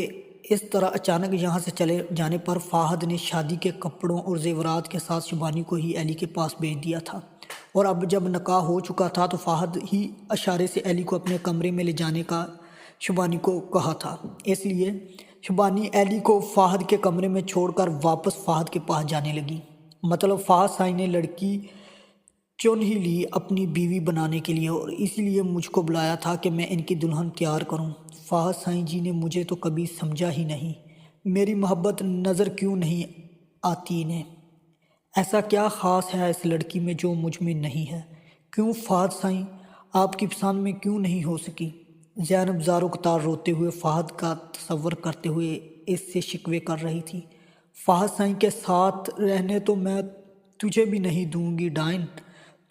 اس طرح اچانک یہاں سے چلے جانے پر فہد نے شادی کے کپڑوں اور زیورات کے ساتھ شبانی کو ہی ایلی کے پاس بھیج دیا تھا، اور اب جب نکاح ہو چکا تھا تو فہد ہی اشارے سے ایلی کو اپنے کمرے میں لے جانے کا شبانی کو کہا تھا، اس لیے شبانی ایلی کو فہد کے کمرے میں چھوڑ کر واپس فہد کے پاس جانے لگی۔ مطلب فہد سائی نے لڑکی چن ہی لی اپنی بیوی بنانے کے لیے اور اسی لیے مجھ کو بلایا تھا کہ میں ان کی دلہن تیار کروں۔ فہد سائیں جی نے مجھے تو کبھی سمجھا ہی نہیں، میری محبت نظر کیوں نہیں آتی انہیں؟ ایسا کیا خاص ہے اس لڑکی میں جو مجھ میں نہیں ہے؟ کیوں فہد سائیں آپ کی پسند میں کیوں نہیں ہو سکی؟ زینب زارو قطار روتے ہوئے فہد کا تصور کرتے ہوئے اس سے شکوے کر رہی تھی۔ فہد سائیں کے ساتھ رہنے تو میں تجھے بھی نہیں دوں گی ڈائن،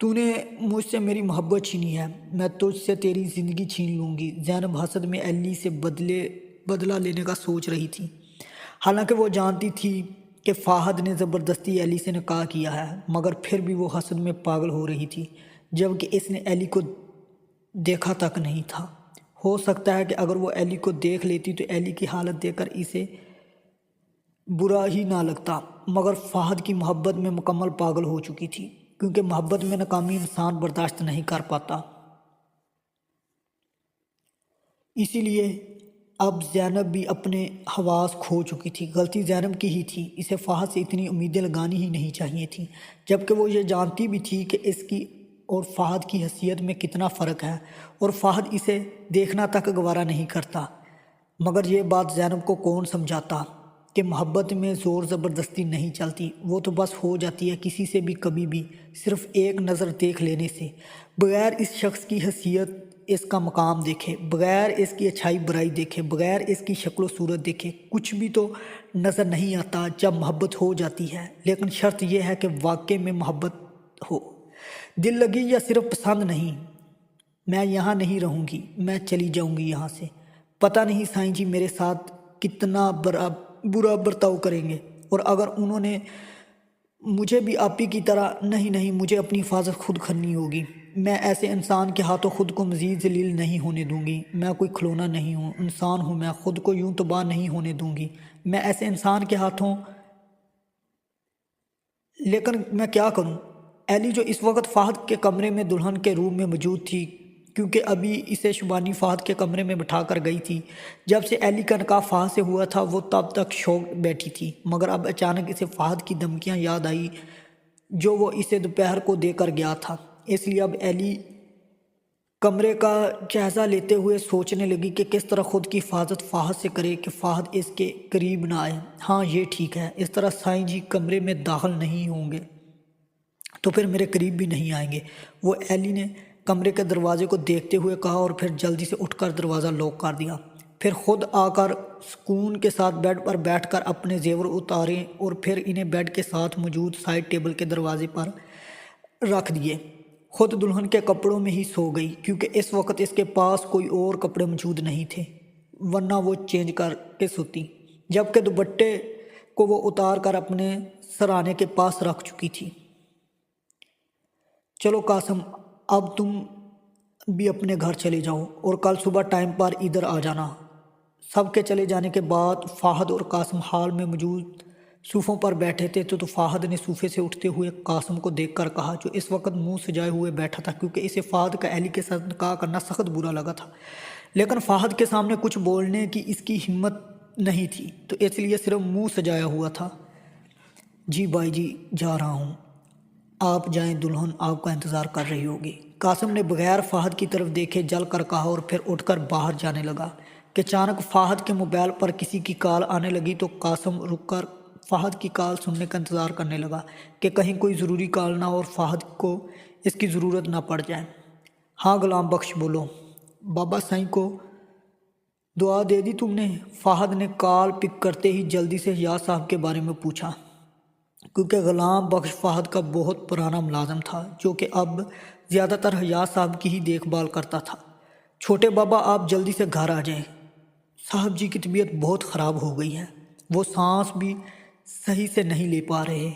تو نے مجھ سے میری محبت چھینی ہے، میں تجھ سے تیری زندگی چھین لوں گی۔ زینب حسد میں ایلی سے بدلہ لینے کا سوچ رہی تھی، حالانکہ وہ جانتی تھی کہ فہد نے زبردستی ایلی سے نکاح کیا ہے، مگر پھر بھی وہ حسد میں پاگل ہو رہی تھی، جبکہ اس نے ایلی کو دیکھا تک نہیں تھا۔ ہو سکتا ہے کہ اگر وہ ایلی کو دیکھ لیتی تو ایلی کی حالت دیکھ کر اسے برا ہی نہ لگتا، مگر فہد کی محبت میں مکمل پاگل ہو چکی تھی، کیونکہ محبت میں ناکامی انسان برداشت نہیں کر پاتا۔ اسی لیے اب زینب بھی اپنے حواس کھو چکی تھی۔ غلطی زینب کی ہی تھی، اسے فہد سے اتنی امیدیں لگانی ہی نہیں چاہیے تھیں، جبکہ وہ یہ جانتی بھی تھی کہ اس کی اور فہد کی حیثیت میں کتنا فرق ہے، اور فہد اسے دیکھنا تک گوارا نہیں کرتا۔ مگر یہ بات زینب کو کون سمجھاتا کہ محبت میں زور زبردستی نہیں چلتی، وہ تو بس ہو جاتی ہے کسی سے بھی کبھی بھی، صرف ایک نظر دیکھ لینے سے، بغیر اس شخص کی حیثیت، اس کا مقام دیکھے، بغیر اس کی اچھائی برائی دیکھے، بغیر اس کی شکل و صورت دیکھے، کچھ بھی تو نظر نہیں آتا جب محبت ہو جاتی ہے۔ لیکن شرط یہ ہے کہ واقعے میں محبت ہو، دل لگی یا صرف پسند نہیں۔ میں یہاں نہیں رہوں گی، میں چلی جاؤں گی یہاں سے، پتہ نہیں سائیں جی میرے ساتھ کتنا برا برتاؤ کریں گے، اور اگر انہوں نے مجھے بھی آپ ہی کی طرح، نہیں، مجھے اپنی حفاظت خود کرنی ہوگی۔ میں ایسے انسان کے ہاتھوں خود کو مزید ذلیل نہیں ہونے دوں گی۔ میں کوئی کھلونا نہیں ہوں، انسان ہوں، میں خود کو یوں تباہ نہیں ہونے دوں گی میں ایسے انسان کے ہاتھوں۔ لیکن میں کیا کروں؟ ایلی جو اس وقت فہد کے کمرے میں دلہن کے روم میں موجود تھی، کیونکہ ابھی اسے شبانی فہد کے کمرے میں بٹھا کر گئی تھی۔ جب سے ایلی کا نکاح فہد سے ہوا تھا وہ تب تک شوق بیٹھی تھی، مگر اب اچانک اسے فہد کی دھمکیاں یاد آئی جو وہ اسے دوپہر کو دے کر گیا تھا۔ اس لیے اب ایلی کمرے کا جائزہ لیتے ہوئے سوچنے لگی کہ کس طرح خود کی حفاظت فہد سے کرے کہ فہد اس کے قریب نہ آئے۔ ہاں یہ ٹھیک ہے، اس طرح سائیں جی کمرے میں داخل نہیں ہوں گے تو پھر میرے قریب بھی نہیں آئیں گے، وہ ایلی نے کمرے کے دروازے کو دیکھتے ہوئے کہا، اور پھر جلدی سے اٹھ کر دروازہ لاک کر دیا۔ پھر خود آ کر سکون کے ساتھ بیڈ پر بیٹھ کر اپنے زیور اتارے اور پھر انہیں بیڈ کے ساتھ موجود سائڈ ٹیبل کے دروازے پر رکھ دیے۔ خود دلہن کے کپڑوں میں ہی سو گئی، کیونکہ اس وقت اس کے پاس کوئی اور کپڑے موجود نہیں تھے، ورنہ وہ چینج کر کے سوتی، جبکہ دوپٹے کو وہ اتار کر اپنے سرانے کے پاس رکھ چکی تھی۔ چلو قاسم، اب تم بھی اپنے گھر چلے جاؤ اور کل صبح ٹائم پر ادھر آ جانا۔ سب کے چلے جانے کے بعد فہد اور قاسم ہال میں موجود صوفوں پر بیٹھے تھے تو فہد نے صوفے سے اٹھتے ہوئے قاسم کو دیکھ کر کہا، جو اس وقت منہ سجائے ہوئے بیٹھا تھا، کیونکہ اسے فہد کا ایلی کے ساتھ نکاح کرنا سخت برا لگا تھا، لیکن فہد کے سامنے کچھ بولنے کی اس کی ہمت نہیں تھی، تو اس لیے صرف منہ سجایا ہوا تھا۔ جی بھائی جی، جا رہا ہوں، آپ جائیں، دلہن آپ کا انتظار کر رہی ہوگی، قاسم نے بغیر فہد کی طرف دیکھے جل کر کہا، اور پھر اٹھ کر باہر جانے لگا کہ اچانک فہد کے موبائل پر کسی کی کال آنے لگی تو قاسم رک کر فہد کی کال سننے کا انتظار کرنے لگا کہ کہیں کوئی ضروری کال نہ ہو اور فہد کو اس کی ضرورت نہ پڑ جائے۔ ہاں غلام بخش بولو۔ بابا سائیں کو دعا دے دی تم نے؟ فہد نے کال پک کرتے ہی جلدی سے حیات صاحب کے بارے میں پوچھا، کیونکہ غلام بخش فہد کا بہت پرانا ملازم تھا جو کہ اب زیادہ تر حیات صاحب کی ہی دیکھ بھال کرتا تھا۔ چھوٹے بابا آپ جلدی سے گھر آ جائیں، صاحب جی کی طبیعت بہت خراب ہو گئی ہے، وہ سانس بھی صحیح سے نہیں لے پا رہے،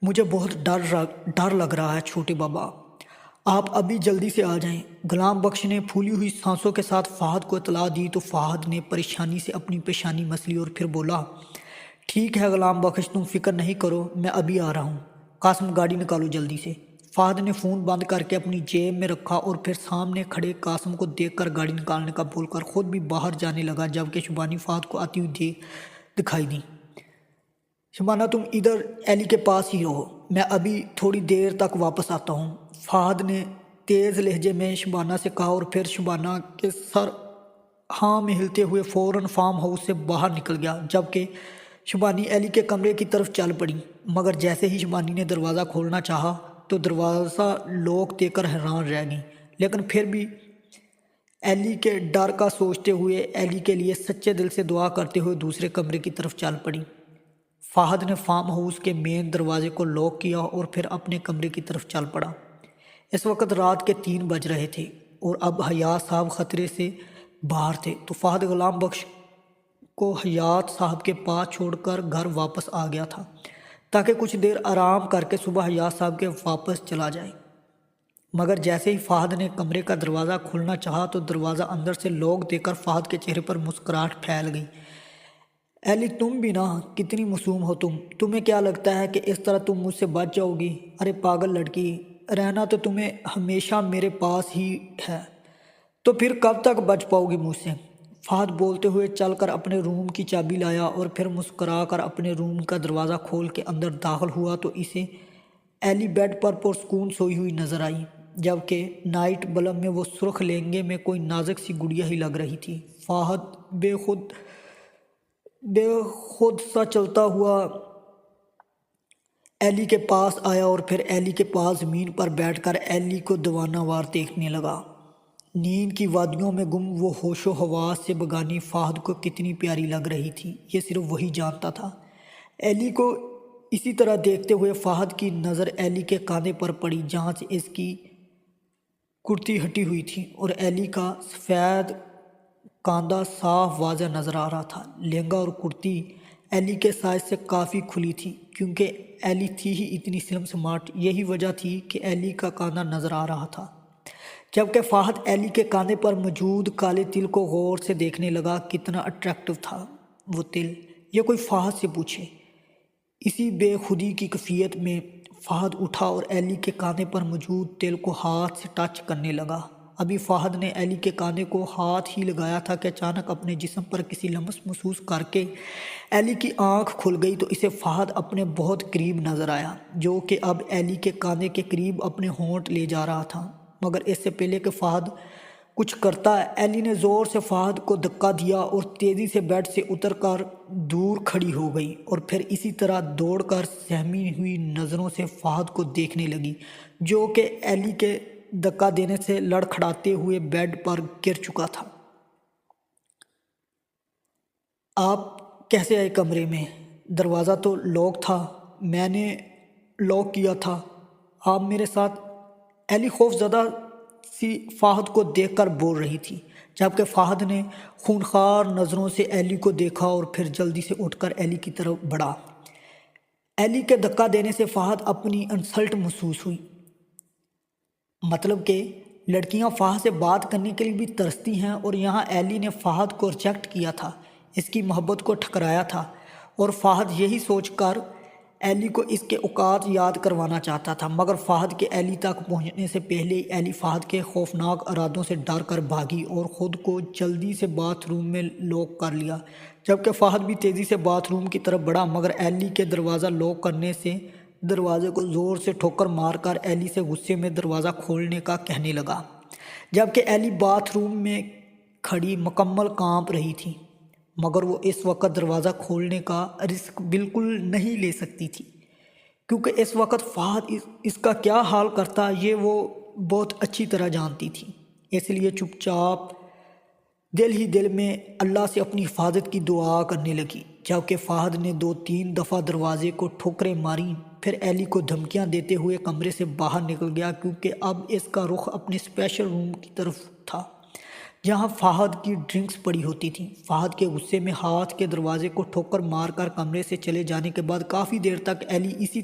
مجھے بہت ڈر لگ رہا ہے چھوٹے بابا، آپ ابھی جلدی سے آ جائیں۔ غلام بخش نے پھولی ہوئی سانسوں کے ساتھ فہد کو اطلاع دی تو فہد نے پریشانی سے اپنی پیشانی مسلی اور پھر بولا، ٹھیک ہے غلام بخش، تم فکر نہیں کرو، میں ابھی آ رہا ہوں۔ قاسم گاڑی نکالو جلدی سے۔ فہد نے فون بند کر کے اپنی جیب میں رکھا اور پھر سامنے کھڑے قاسم کو دیکھ کر گاڑی نکالنے کا بول کر خود بھی باہر جانے لگا، جبکہ شبانی فہد کو آتی ہوئی دکھائی دی۔ شبانہ تم ادھر ایلی کے پاس ہی رہو، میں ابھی تھوڑی دیر تک واپس آتا ہوں، فہد نے تیز لہجے میں شبانہ سے کہا، اور پھر شبانہ کے سر ہاں میں ہلتے ہوئے فوراً فارم ہاؤس سے باہر نکل گیا، جبکہ شبانی ایلی کے کمرے کی طرف چل پڑی، مگر جیسے ہی شبانی نے دروازہ کھولنا چاہا تو دروازہ لوک دے کر حیران رہ گئی، لیکن پھر بھی ایلی کے ڈر کا سوچتے ہوئے ایلی کے لیے سچے دل سے دعا کرتے ہوئے دوسرے کمرے کی طرف چل پڑی۔ فہد نے فارم ہاؤس کے مین دروازے کو لاک کیا اور پھر اپنے کمرے کی طرف چل پڑا۔ اس وقت رات کے 3 بج رہے تھے اور اب حیات صاحب خطرے سے باہر تھے، تو فہد غلام بخش کو حیات صاحب کے پاس چھوڑ کر گھر واپس آ گیا تھا تاکہ کچھ دیر آرام کر کے صبح حیات صاحب کے واپس چلا جائے، مگر جیسے ہی فہد نے کمرے کا دروازہ کھولنا چاہا تو دروازہ اندر سے لاک دے کر فہد کے چہرے پر مسکراہٹ پھیل گئی۔ ایلی تم بھی نا، کتنی معصوم ہو تمہیں کیا لگتا ہے کہ اس طرح تم مجھ سے بچ جاؤ گی؟ ارے پاگل لڑکی، رہنا تو تمہیں ہمیشہ میرے پاس ہی ہے، تو پھر کب تک بچ پاؤ گی مجھ سے؟ فہد بولتے ہوئے چل کر اپنے روم کی چابی لایا اور پھر مسکرا کر اپنے روم کا دروازہ کھول کے اندر داخل ہوا تو اسے ایلی بیڈ پر پرسکون سوئی ہوئی نظر آئی، جبکہ نائٹ بلب میں وہ سرخ لہنگے میں کوئی نازک سی گڑیا ہی لگ رہی تھی۔ فہد بے خود سا چلتا ہوا ایلی کے پاس آیا اور پھر ایلی کے پاس زمین پر بیٹھ کر ایلی کو دیوانہ وار دیکھنے لگا۔ نیند کی وادیوں میں گم وہ ہوش و حواس سے بگانی فہد کو کتنی پیاری لگ رہی تھی، یہ صرف وہی جانتا تھا۔ ایلی کو اسی طرح دیکھتے ہوئے فہد کی نظر ایلی کے کاندھے پر پڑی جہاں سے اس کی کرتی ہٹی ہوئی تھی، اور ایلی کا سفید کاندھا صاف واضح نظر آ رہا تھا۔ لہنگا اور کرتی ایلی کے سائز سے کافی کھلی تھی، کیونکہ ایلی تھی ہی اتنی سلم سمارٹ، یہی وجہ تھی کہ ایلی کا کاندھا نظر آ رہا تھا۔ جبکہ فہد ایلی کے کاندھے پر موجود کالے تل کو غور سے دیکھنے لگا۔ کتنا اٹریکٹیو تھا وہ تل، یہ کوئی فہد سے پوچھے۔ اسی بے خودی کی کیفیت میں فہد اٹھا اور ایلی کے کاندھے پر موجود تل کو ہاتھ سے ٹچ کرنے لگا۔ ابھی فہد نے ایلی کے کاندھے کو ہاتھ ہی لگایا تھا کہ اچانک اپنے جسم پر کسی لمس محسوس کر کے ایلی کی آنکھ کھل گئی تو اسے فہد اپنے بہت قریب نظر آیا، جو کہ اب ایلی کے کاندھے کے قریب اپنے ہونٹ لے جا رہا تھا۔ مگر اس سے پہلے کہ فہد کچھ کرتا، ایلی نے زور سے فہد کو دھکا دیا اور تیزی سے بیڈ سے اتر کر دور کھڑی ہو گئی، اور پھر اسی طرح دوڑ کر سہمی ہوئی نظروں سے فہد کو دیکھنے لگی، جو کہ ایلی کے دھکا دینے سے لڑکھڑاتے ہوئے بیڈ پر گر چکا تھا۔ آپ کیسے آئے کمرے میں؟ دروازہ تو لاک تھا، میں نے لاک کیا تھا، آپ میرے ساتھ؟ ایلی خوف زدہ سی فہد کو دیکھ کر بول رہی تھی، جبکہ فہد نے خونخوار نظروں سے ایلی کو دیکھا اور پھر جلدی سے اٹھ کر ایلی کی طرف بڑھا۔ ایلی کے دھکا دینے سے فہد اپنی انسلٹ محسوس ہوئی، مطلب کہ لڑکیاں فہد سے بات کرنے کے لیے بھی ترستی ہیں، اور یہاں ایلی نے فہد کو ریجیکٹ کیا تھا، اس کی محبت کو ٹھکرایا تھا، اور فہد یہی سوچ کر ایلی کو اس کے اوقات یاد کروانا چاہتا تھا۔ مگر فہد کے ایلی تک پہنچنے سے پہلے ہی ایلی فہد کے خوفناک ارادوں سے ڈر کر بھاگی اور خود کو جلدی سے باتھ روم میں لاک کر لیا، جبکہ فہد بھی تیزی سے باتھ روم کی طرف بڑھا، مگر ایلی کے دروازہ لاک کرنے سے دروازے کو زور سے ٹھوکر مار کر ایلی سے غصے میں دروازہ کھولنے کا کہنے لگا، جبکہ ایلی باتھ روم میں کھڑی مکمل کانپ رہی تھی، مگر وہ اس وقت دروازہ کھولنے کا رسک بالکل نہیں لے سکتی تھی، کیونکہ اس وقت فہد اس کا کیا حال کرتا یہ وہ بہت اچھی طرح جانتی تھی۔ اس لیے چپ چاپ دل ہی دل میں اللہ سے اپنی حفاظت کی دعا کرنے لگی، جبکہ فہد نے 2-3 دفعہ دروازے کو ٹھوکریں ماریں، پھر ایلی کو دھمکیاں دیتے ہوئے کمرے سے باہر نکل گیا، کیونکہ اب اس کا رخ اپنے اسپیشل روم کی طرف تھا جہاں فہد کی ڈرنکس پڑی ہوتی تھیں۔ فہد کے غصے میں ہاتھ کے دروازے کو ٹھوکر مار کر کمرے سے چلے جانے کے بعد کافی دیر تک ایلی اسی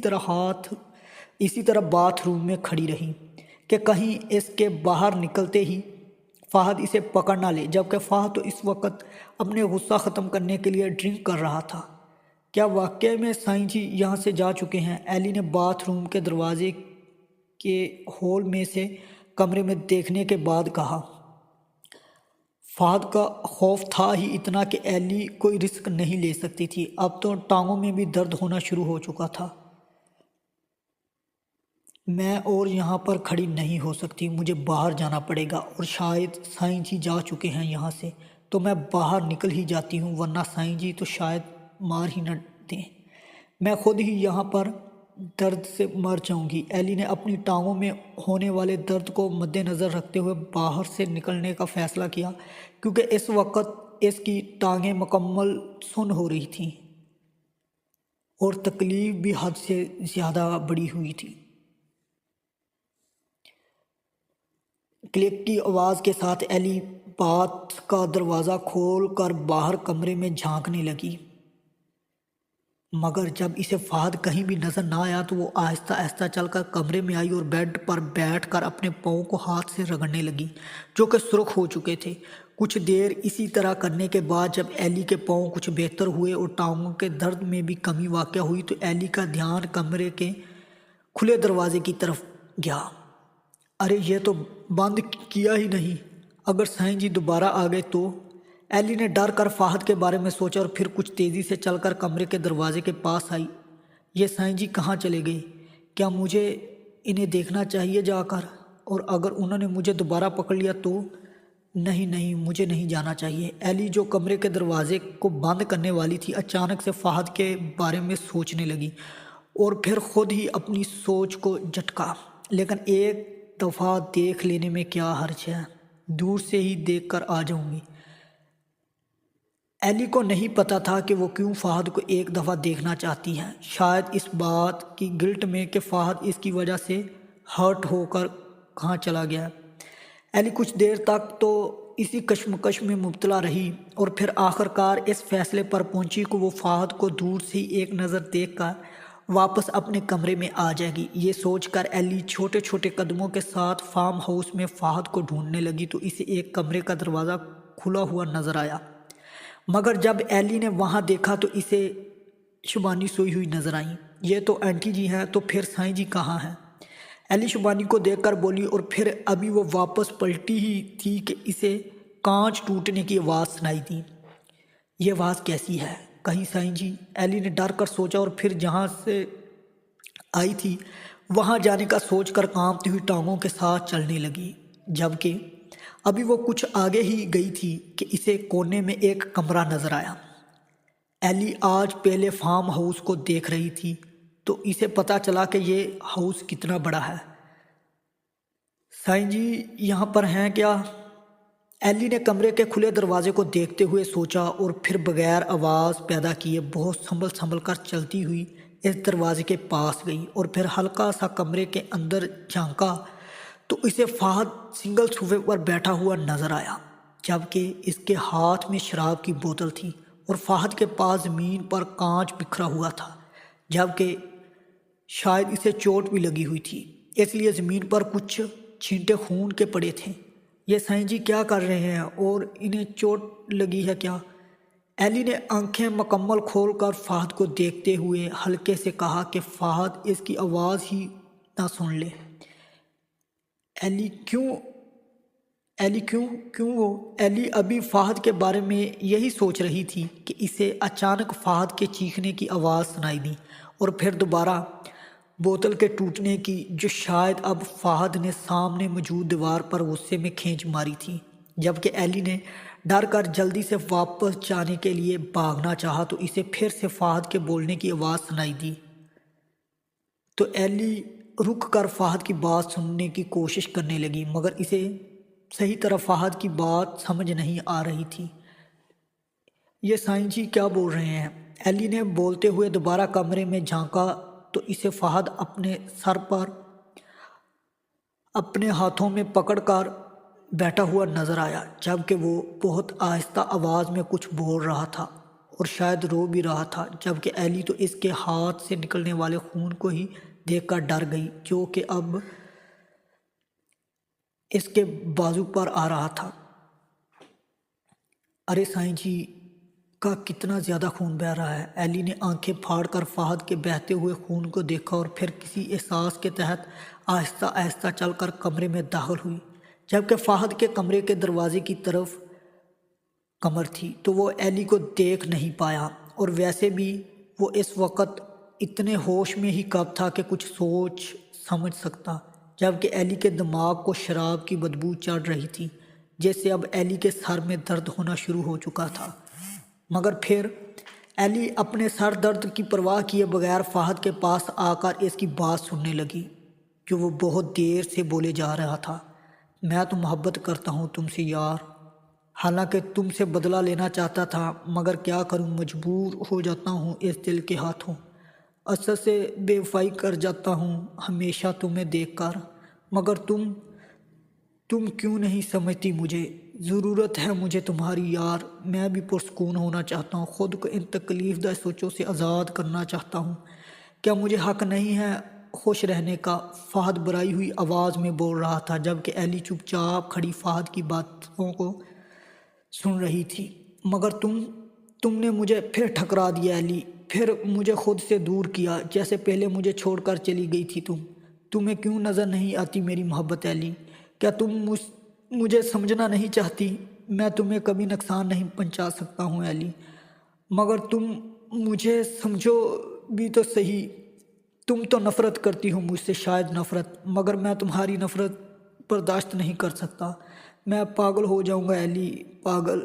طرح باتھ روم میں کھڑی رہی کہ کہیں اس کے باہر نکلتے ہی فہد اسے پکڑ نہ لے، جبکہ فہد تو اس وقت اپنے غصہ ختم کرنے کے لیے ڈرنک کر رہا تھا۔ کیا واقعی میں سائیں جی یہاں سے جا چکے ہیں؟ ایلی نے باتھ روم کے دروازے کے ہول میں سے کمرے میں دیکھنے کے بعد کہا۔ فہد کا خوف تھا ہی اتنا کہ ایلی کوئی رسک نہیں لے سکتی تھی، اب تو ٹانگوں میں بھی درد ہونا شروع ہو چکا تھا۔ میں اور یہاں پر کھڑی نہیں ہو سکتی، مجھے باہر جانا پڑے گا، اور شاید سائیں جی جا چکے ہیں یہاں سے، تو میں باہر نکل ہی جاتی ہوں، ورنہ سائیں جی تو شاید مار ہی نہ دیں، میں خود ہی یہاں پر درد سے مر جاؤں گی۔ ایلی نے اپنی ٹانگوں میں ہونے والے درد کو مد نظر رکھتے ہوئے باہر سے نکلنے کا فیصلہ کیا، کیونکہ اس وقت اس کی ٹانگیں مکمل سن ہو رہی تھیں اور تکلیف بھی حد سے زیادہ بڑھی ہوئی تھی۔ کلک کی آواز کے ساتھ ایلی باتھ کا دروازہ کھول کر باہر کمرے میں جھانکنے لگی، مگر جب اسے فہد کہیں بھی نظر نہ آیا تو وہ آہستہ آہستہ چل کر کمرے میں آئی اور بیڈ پر بیٹھ کر اپنے پاؤں کو ہاتھ سے رگڑنے لگی، جو کہ سرخ ہو چکے تھے۔ کچھ دیر اسی طرح کرنے کے بعد جب ایلی کے پاؤں کچھ بہتر ہوئے اور ٹانگوں کے درد میں بھی کمی واقع ہوئی تو ایلی کا دھیان کمرے کے کھلے دروازے کی طرف گیا۔ ارے یہ تو بند کیا ہی نہیں، اگر سائیں جی دوبارہ آ گئے تو؟ ایلی نے ڈر کر فہد کے بارے میں سوچا اور پھر کچھ تیزی سے چل کر کمرے کے دروازے کے پاس آئی۔ یہ سائیں جی کہاں چلے گئے؟ کیا مجھے انہیں دیکھنا چاہیے جا کر؟ اور اگر انہوں نے مجھے دوبارہ پکڑ لیا تو؟ نہیں، مجھے نہیں جانا چاہیے۔ ایلی جو کمرے کے دروازے کو بند کرنے والی تھی اچانک سے فہد کے بارے میں سوچنے لگی اور پھر خود ہی اپنی سوچ کو جھٹکا۔ لیکن ایک دفعہ دیکھ لینے میں کیا حرج ہے؟ دور سے ہی دیکھ کر آ جاؤں گی۔ ایلی کو نہیں پتا تھا کہ وہ کیوں فہد کو ایک دفعہ دیکھنا چاہتی ہے، شاید اس بات کی گلٹ میں کہ فہد اس کی وجہ سے ہرٹ ہو کر کہاں چلا گیا۔ ایلی کچھ دیر تک تو اسی کشمکش میں مبتلا رہی اور پھر آخر کار اس فیصلے پر پہنچی کہ وہ فہد کو دور سے ہی ایک نظر دیکھ کر واپس اپنے کمرے میں آ جائے گی۔ یہ سوچ کر ایلی چھوٹے چھوٹے قدموں کے ساتھ فارم ہاؤس میں فہد کو ڈھونڈنے لگی تو اسے ایک کمرے کا دروازہ کھلا ہوا نظر آیا، مگر جب ایلی نے وہاں دیکھا تو اسے شبانی سوئی ہوئی نظر آئی۔ یہ تو آنٹی جی ہیں، تو پھر سائیں جی کہاں ہیں؟ ایلی شبانی کو دیکھ کر بولی اور پھر ابھی وہ واپس پلٹی ہی تھی کہ اسے کانچ ٹوٹنے کی آواز سنائی دی۔ یہ آواز کیسی ہے؟ کہیں سائیں جی؟ ایلی نے ڈر کر سوچا اور پھر جہاں سے آئی تھی وہاں جانے کا سوچ کر کانپتی ہوئی ٹانگوں کے ساتھ چلنے لگی، جبکہ ابھی وہ کچھ آگے ہی گئی تھی کہ اسے کونے میں ایک کمرہ نظر آیا۔ ایلی آج پہلے فارم ہاؤس کو دیکھ رہی تھی تو اسے پتہ چلا کہ یہ ہاؤس کتنا بڑا ہے۔ سائیں جی یہاں پر ہیں کیا؟ ایلی نے کمرے کے کھلے دروازے کو دیکھتے ہوئے سوچا اور پھر بغیر آواز پیدا کیے بہت سنبھل کر چلتی ہوئی اس دروازے کے پاس گئی اور پھر ہلکا سا کمرے کے اندر جھانکا تو اسے فہد سنگل صوفے پر بیٹھا ہوا نظر آیا، جبکہ اس کے ہاتھ میں شراب کی بوتل تھی اور فہد کے پاس زمین پر کانچ بکھرا ہوا تھا، جبکہ شاید اسے چوٹ بھی لگی ہوئی تھی، اس لیے زمین پر کچھ چھینٹے خون کے پڑے تھے۔ یہ سائیں جی کیا کر رہے ہیں اور انہیں چوٹ لگی ہے کیا؟ ایلی نے آنکھیں مکمل کھول کر فہد کو دیکھتے ہوئے ہلکے سے کہا کہ فہد اس کی آواز ہی نہ سن لے۔ ایلی کیوں وہ؟ ایلی ابھی فہد کے بارے میں یہی سوچ رہی تھی کہ اسے اچانک فہد کے چیخنے کی آواز سنائی دی اور پھر دوبارہ بوتل کے ٹوٹنے کی، جو شاید اب فہد نے سامنے موجود دیوار پر غصے میں کھینچ ماری تھی۔ جبکہ ایلی نے ڈر کر جلدی سے واپس جانے کے لیے بھاگنا چاہا تو اسے پھر سے فہد کے بولنے کی آواز سنائی دی، تو ایلی رک کر فہد کی بات سننے کی کوشش کرنے لگی، مگر اسے صحیح طرح فہد کی بات سمجھ نہیں آ رہی تھی۔ یہ سائیں جی کیا بول رہے ہیں؟ ایلی نے بولتے ہوئے دوبارہ کمرے میں جھانکا تو اسے فہد اپنے سر پر اپنے ہاتھوں میں پکڑ کر بیٹھا ہوا نظر آیا، جبکہ وہ بہت آہستہ آواز میں کچھ بول رہا تھا اور شاید رو بھی رہا تھا، جبکہ ایلی تو اس کے ہاتھ سے نکلنے والے خون کو ہی دیکھ کر ڈر گئی جو کہ اب اس کے بازو پر آ رہا تھا۔ ارے سائیں جی کا کتنا زیادہ خون بہہ رہا ہے۔ ایلی نے آنکھیں پھاڑ کر فہد کے بہتے ہوئے خون کو دیکھا اور پھر کسی احساس کے تحت آہستہ آہستہ چل کر کمرے میں داخل ہوئی، جبکہ فہد کے کمرے کے دروازے کی طرف کمر تھی تو وہ ایلی کو دیکھ نہیں پایا، اور ویسے بھی وہ اس وقت اتنے ہوش میں ہی کب تھا کہ کچھ سوچ سمجھ سکتا، جبکہ ایلی کے دماغ کو شراب کی بدبو چڑھ رہی تھی جس سے اب ایلی کے سر میں درد ہونا شروع ہو چکا تھا۔ مگر پھر ایلی اپنے سر درد کی پرواہ کیے بغیر فہد کے پاس آ کر اس کی بات سننے لگی جو وہ بہت دیر سے بولے جا رہا تھا۔ میں تو محبت کرتا ہوں تم سے یار، حالانکہ تم سے بدلہ لینا چاہتا تھا، مگر کیا کروں، مجبور ہو جاتا ہوں اس دل کے ہاتھوں، اثر سے بے وفائی کر جاتا ہوں ہمیشہ تمہیں دیکھ کر، مگر تم کیوں نہیں سمجھتی مجھے، ضرورت ہے مجھے تمہاری یار، میں بھی پرسکون ہونا چاہتا ہوں، خود کو ان تکلیف دہ سوچوں سے آزاد کرنا چاہتا ہوں، کیا مجھے حق نہیں ہے خوش رہنے کا؟ فہد بھرائی ہوئی آواز میں بول رہا تھا، جبکہ ایلی چپ چاپ کھڑی فہد کی باتوں کو سن رہی تھی۔ مگر تم نے مجھے پھر ٹھکرا دیا ایلی، پھر مجھے خود سے دور کیا جیسے پہلے مجھے چھوڑ کر چلی گئی تھی تمہیں کیوں نظر نہیں آتی میری محبت ایلی؟ کیا تم مجھے سمجھنا نہیں چاہتی، میں تمہیں کبھی نقصان نہیں پہنچا سکتا ہوں ایلی، مگر تم مجھے سمجھو بھی تو صحیح۔ تم تو نفرت کرتی ہو مجھ سے، شاید نفرت، مگر میں تمہاری نفرت برداشت نہیں کر سکتا۔ میں پاگل ہو جاؤں گا ایلی، پاگل۔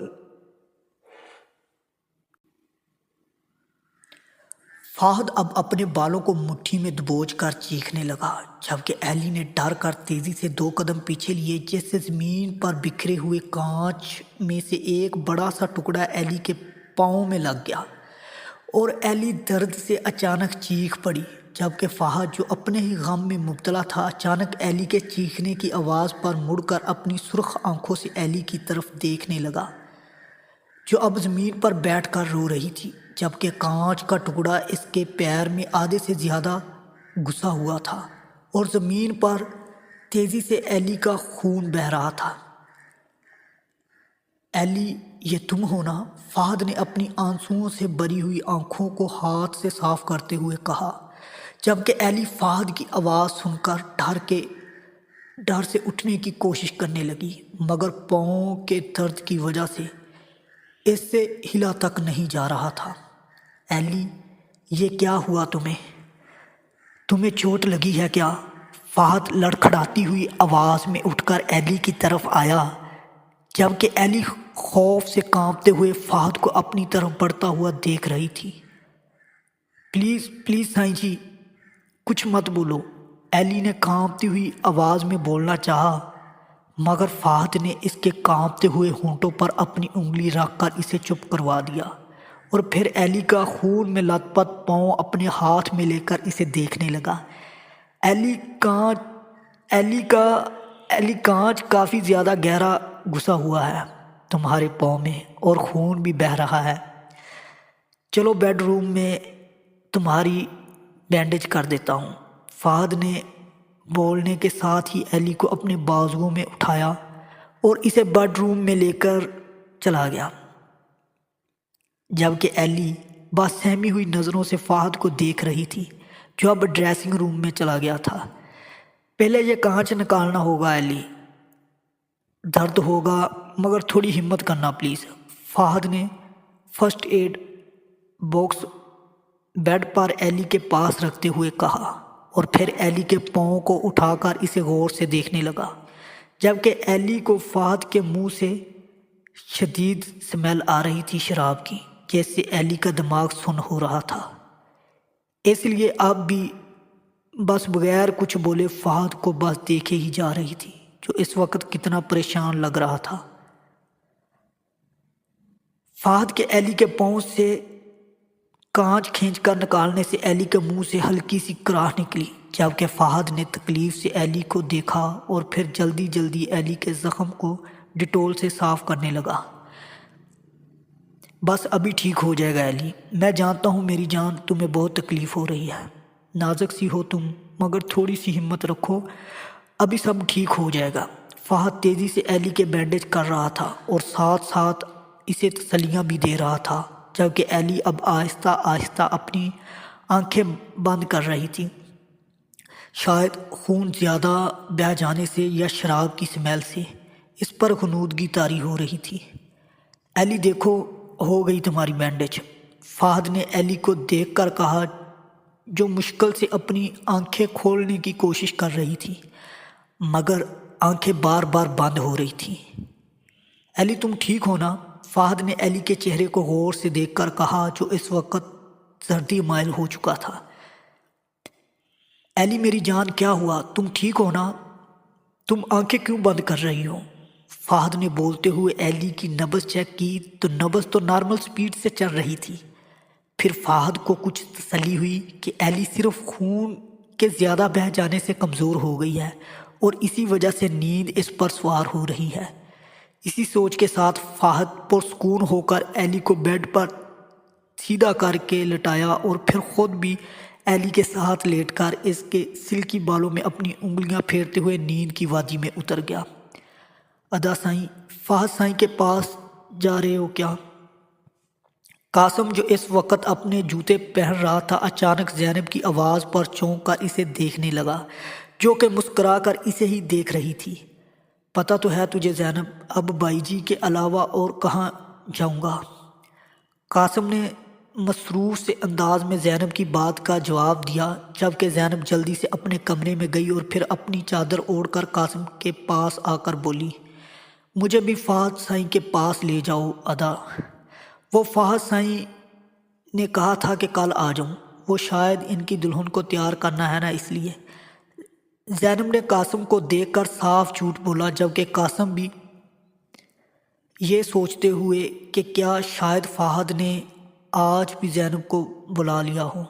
فہد اب اپنے بالوں کو مٹھی میں دبوچ کر چیخنے لگا، جبکہ ایلی نے ڈر کر تیزی سے 2 قدم پیچھے لیے، جیسے زمین پر بکھرے ہوئے کانچ میں سے ایک بڑا سا ٹکڑا ایلی کے پاؤں میں لگ گیا اور ایلی درد سے اچانک چیخ پڑی، جبکہ فہد جو اپنے ہی غم میں مبتلا تھا اچانک ایلی کے چیخنے کی آواز پر مڑ کر اپنی سرخ آنکھوں سے ایلی کی طرف دیکھنے لگا، جو اب زمین پر بیٹھ کر رو رہی تھی، جبکہ کانچ کا ٹکڑا اس کے پیر میں آدھے سے زیادہ گھسا ہوا تھا اور زمین پر تیزی سے ایلی کا خون بہہ رہا تھا۔ ایلی، یہ تم ہو نا؟ فہد نے اپنی آنسوؤں سے بھری ہوئی آنکھوں کو ہاتھ سے صاف کرتے ہوئے کہا، جبکہ ایلی فہد کی آواز سن کر ڈر سے اٹھنے کی کوشش کرنے لگی، مگر پاؤں کے درد کی وجہ سے اس سے ہلا تک نہیں جا رہا تھا۔ ایلی، یہ کیا ہوا تمہیں چوٹ لگی ہے کیا؟ فہد لڑکھڑاتی ہوئی آواز میں اٹھ کر ایلی کی طرف آیا، جبکہ ایلی خوف سے کانپتے ہوئے فہد کو اپنی طرف بڑھتا ہوا دیکھ رہی تھی۔ پلیز پلیز سائیں جی، کچھ مت بولو، ایلی نے کانپتی ہوئی آواز میں بولنا چاہا، مگر فہد نے اس کے کانپتے ہوئے ہونٹوں پر اپنی انگلی رکھ کر اسے چپ کروا دیا اور پھر ایلی کا خون میں لت پت پاؤں اپنے ہاتھ میں لے کر اسے دیکھنے لگا۔ ایلی کانچ کافی زیادہ گہرا گھسا ہوا ہے تمہارے پاؤں میں اور خون بھی بہہ رہا ہے۔ چلو بیڈ روم میں تمہاری بینڈیج کر دیتا ہوں۔ فہد نے بولنے کے ساتھ ہی ایلی کو اپنے بازوؤں میں اٹھایا اور اسے بیڈ روم میں لے کر چلا گیا، جبکہ ایلی بس سہمی ہوئی نظروں سے فہد کو دیکھ رہی تھی، جو اب ڈریسنگ روم میں چلا گیا تھا۔ پہلے یہ کانچ نکالنا ہوگا ایلی، درد ہوگا مگر تھوڑی ہمت کرنا پلیز، فہد نے فرسٹ ایڈ باکس بیڈ پر ایلی کے پاس رکھتے ہوئے کہا اور پھر ایلی کے پاؤں کو اٹھا کر اسے غور سے دیکھنے لگا، جبکہ ایلی کو فہد کے منہ سے شدید سمیل آ رہی تھی شراب کی، جیسے ایلی کا دماغ سن ہو رہا تھا، اس لیے اب بھی بس بغیر کچھ بولے فہد کو بس دیکھے ہی جا رہی تھی، جو اس وقت کتنا پریشان لگ رہا تھا۔ فہد کے ایلی کے پاؤں سے کانچ کھینچ کر نکالنے سے ایلی کے منہ سے ہلکی سی کراہ نکلی، جبکہ فہد نے تکلیف سے ایلی کو دیکھا اور پھر جلدی جلدی ایلی کے زخم کو ڈیٹول سے صاف کرنے لگا۔ بس ابھی ٹھیک ہو جائے گا ایلی، میں جانتا ہوں میری جان تمہیں بہت تکلیف ہو رہی ہے، نازک سی ہو تم، مگر تھوڑی سی ہمت رکھو، ابھی سب ٹھیک ہو جائے گا۔ فہد تیزی سے ایلی کے بینڈیج کر رہا تھا اور ساتھ ساتھ اسے تسلیاں بھی دے رہا تھا، جبکہ ایلی اب آہستہ آہستہ اپنی آنکھیں بند کر رہی تھی، شاید خون زیادہ بہہ جانے سے یا شراب کی سمیل سے اس پر غنودگی طاری ہو رہی تھی۔ ایلی دیکھو، ہو گئی تمہاری بینڈیج، فہد نے ایلی کو دیکھ کر کہا، جو مشکل سے اپنی آنکھیں کھولنے کی کوشش کر رہی تھی، مگر آنکھیں بار بار بند ہو رہی تھیں۔ ایلی تم ٹھیک ہو نا؟ فہد نے ایلی کے چہرے کو غور سے دیکھ کر کہا، جو اس وقت زردی مائل ہو چکا تھا۔ ایلی میری جان کیا ہوا؟ تم ٹھیک ہو نا؟ تم آنکھیں کیوں بند کر رہی ہو؟ فہد نے بولتے ہوئے ایلی کی نبض چیک کی تو نبض تو نارمل سپیڈ سے چل رہی تھی۔ پھر فہد کو کچھ تسلی ہوئی کہ ایلی صرف خون کے زیادہ بہہ جانے سے کمزور ہو گئی ہے اور اسی وجہ سے نیند اس پر سوار ہو رہی ہے۔ اسی سوچ کے ساتھ فہد پرسکون ہو کر ایلی کو بیڈ پر سیدھا کر کے لٹایا اور پھر خود بھی ایلی کے ساتھ لیٹ کر اس کے سلکی بالوں میں اپنی انگلیاں پھیرتے ہوئے نیند کی وادی میں اتر گیا۔ ادا سائیں، فہد سائیں کے پاس جا رہے ہو کیا؟ قاسم، جو اس وقت اپنے جوتے پہن رہا تھا، اچانک زینب کی آواز پر چونک کر اسے دیکھنے لگا، جو کہ مسکرا کر اسے ہی دیکھ رہی تھی۔ پتہ تو ہے تجھے زینب، اب بائی جی کے علاوہ اور کہاں جاؤں گا؟ قاسم نے مصروف سے انداز میں زینب کی بات کا جواب دیا، جبکہ زینب جلدی سے اپنے کمرے میں گئی اور پھر اپنی چادر اوڑھ کر قاسم کے پاس آ کر بولی، مجھے بھی فہد سائیں کے پاس لے جاؤ ادا۔ وہ فہد سائیں نے کہا تھا کہ کل آ جاؤں، وہ شاید ان کی دلہن کو تیار کرنا ہے نا، اس لیے۔ زینب نے قاسم کو دیکھ کر صاف جھوٹ بولا، جبکہ قاسم بھی یہ سوچتے ہوئے کہ کیا شاید فہد نے آج بھی زینب کو بلا لیا ہو۔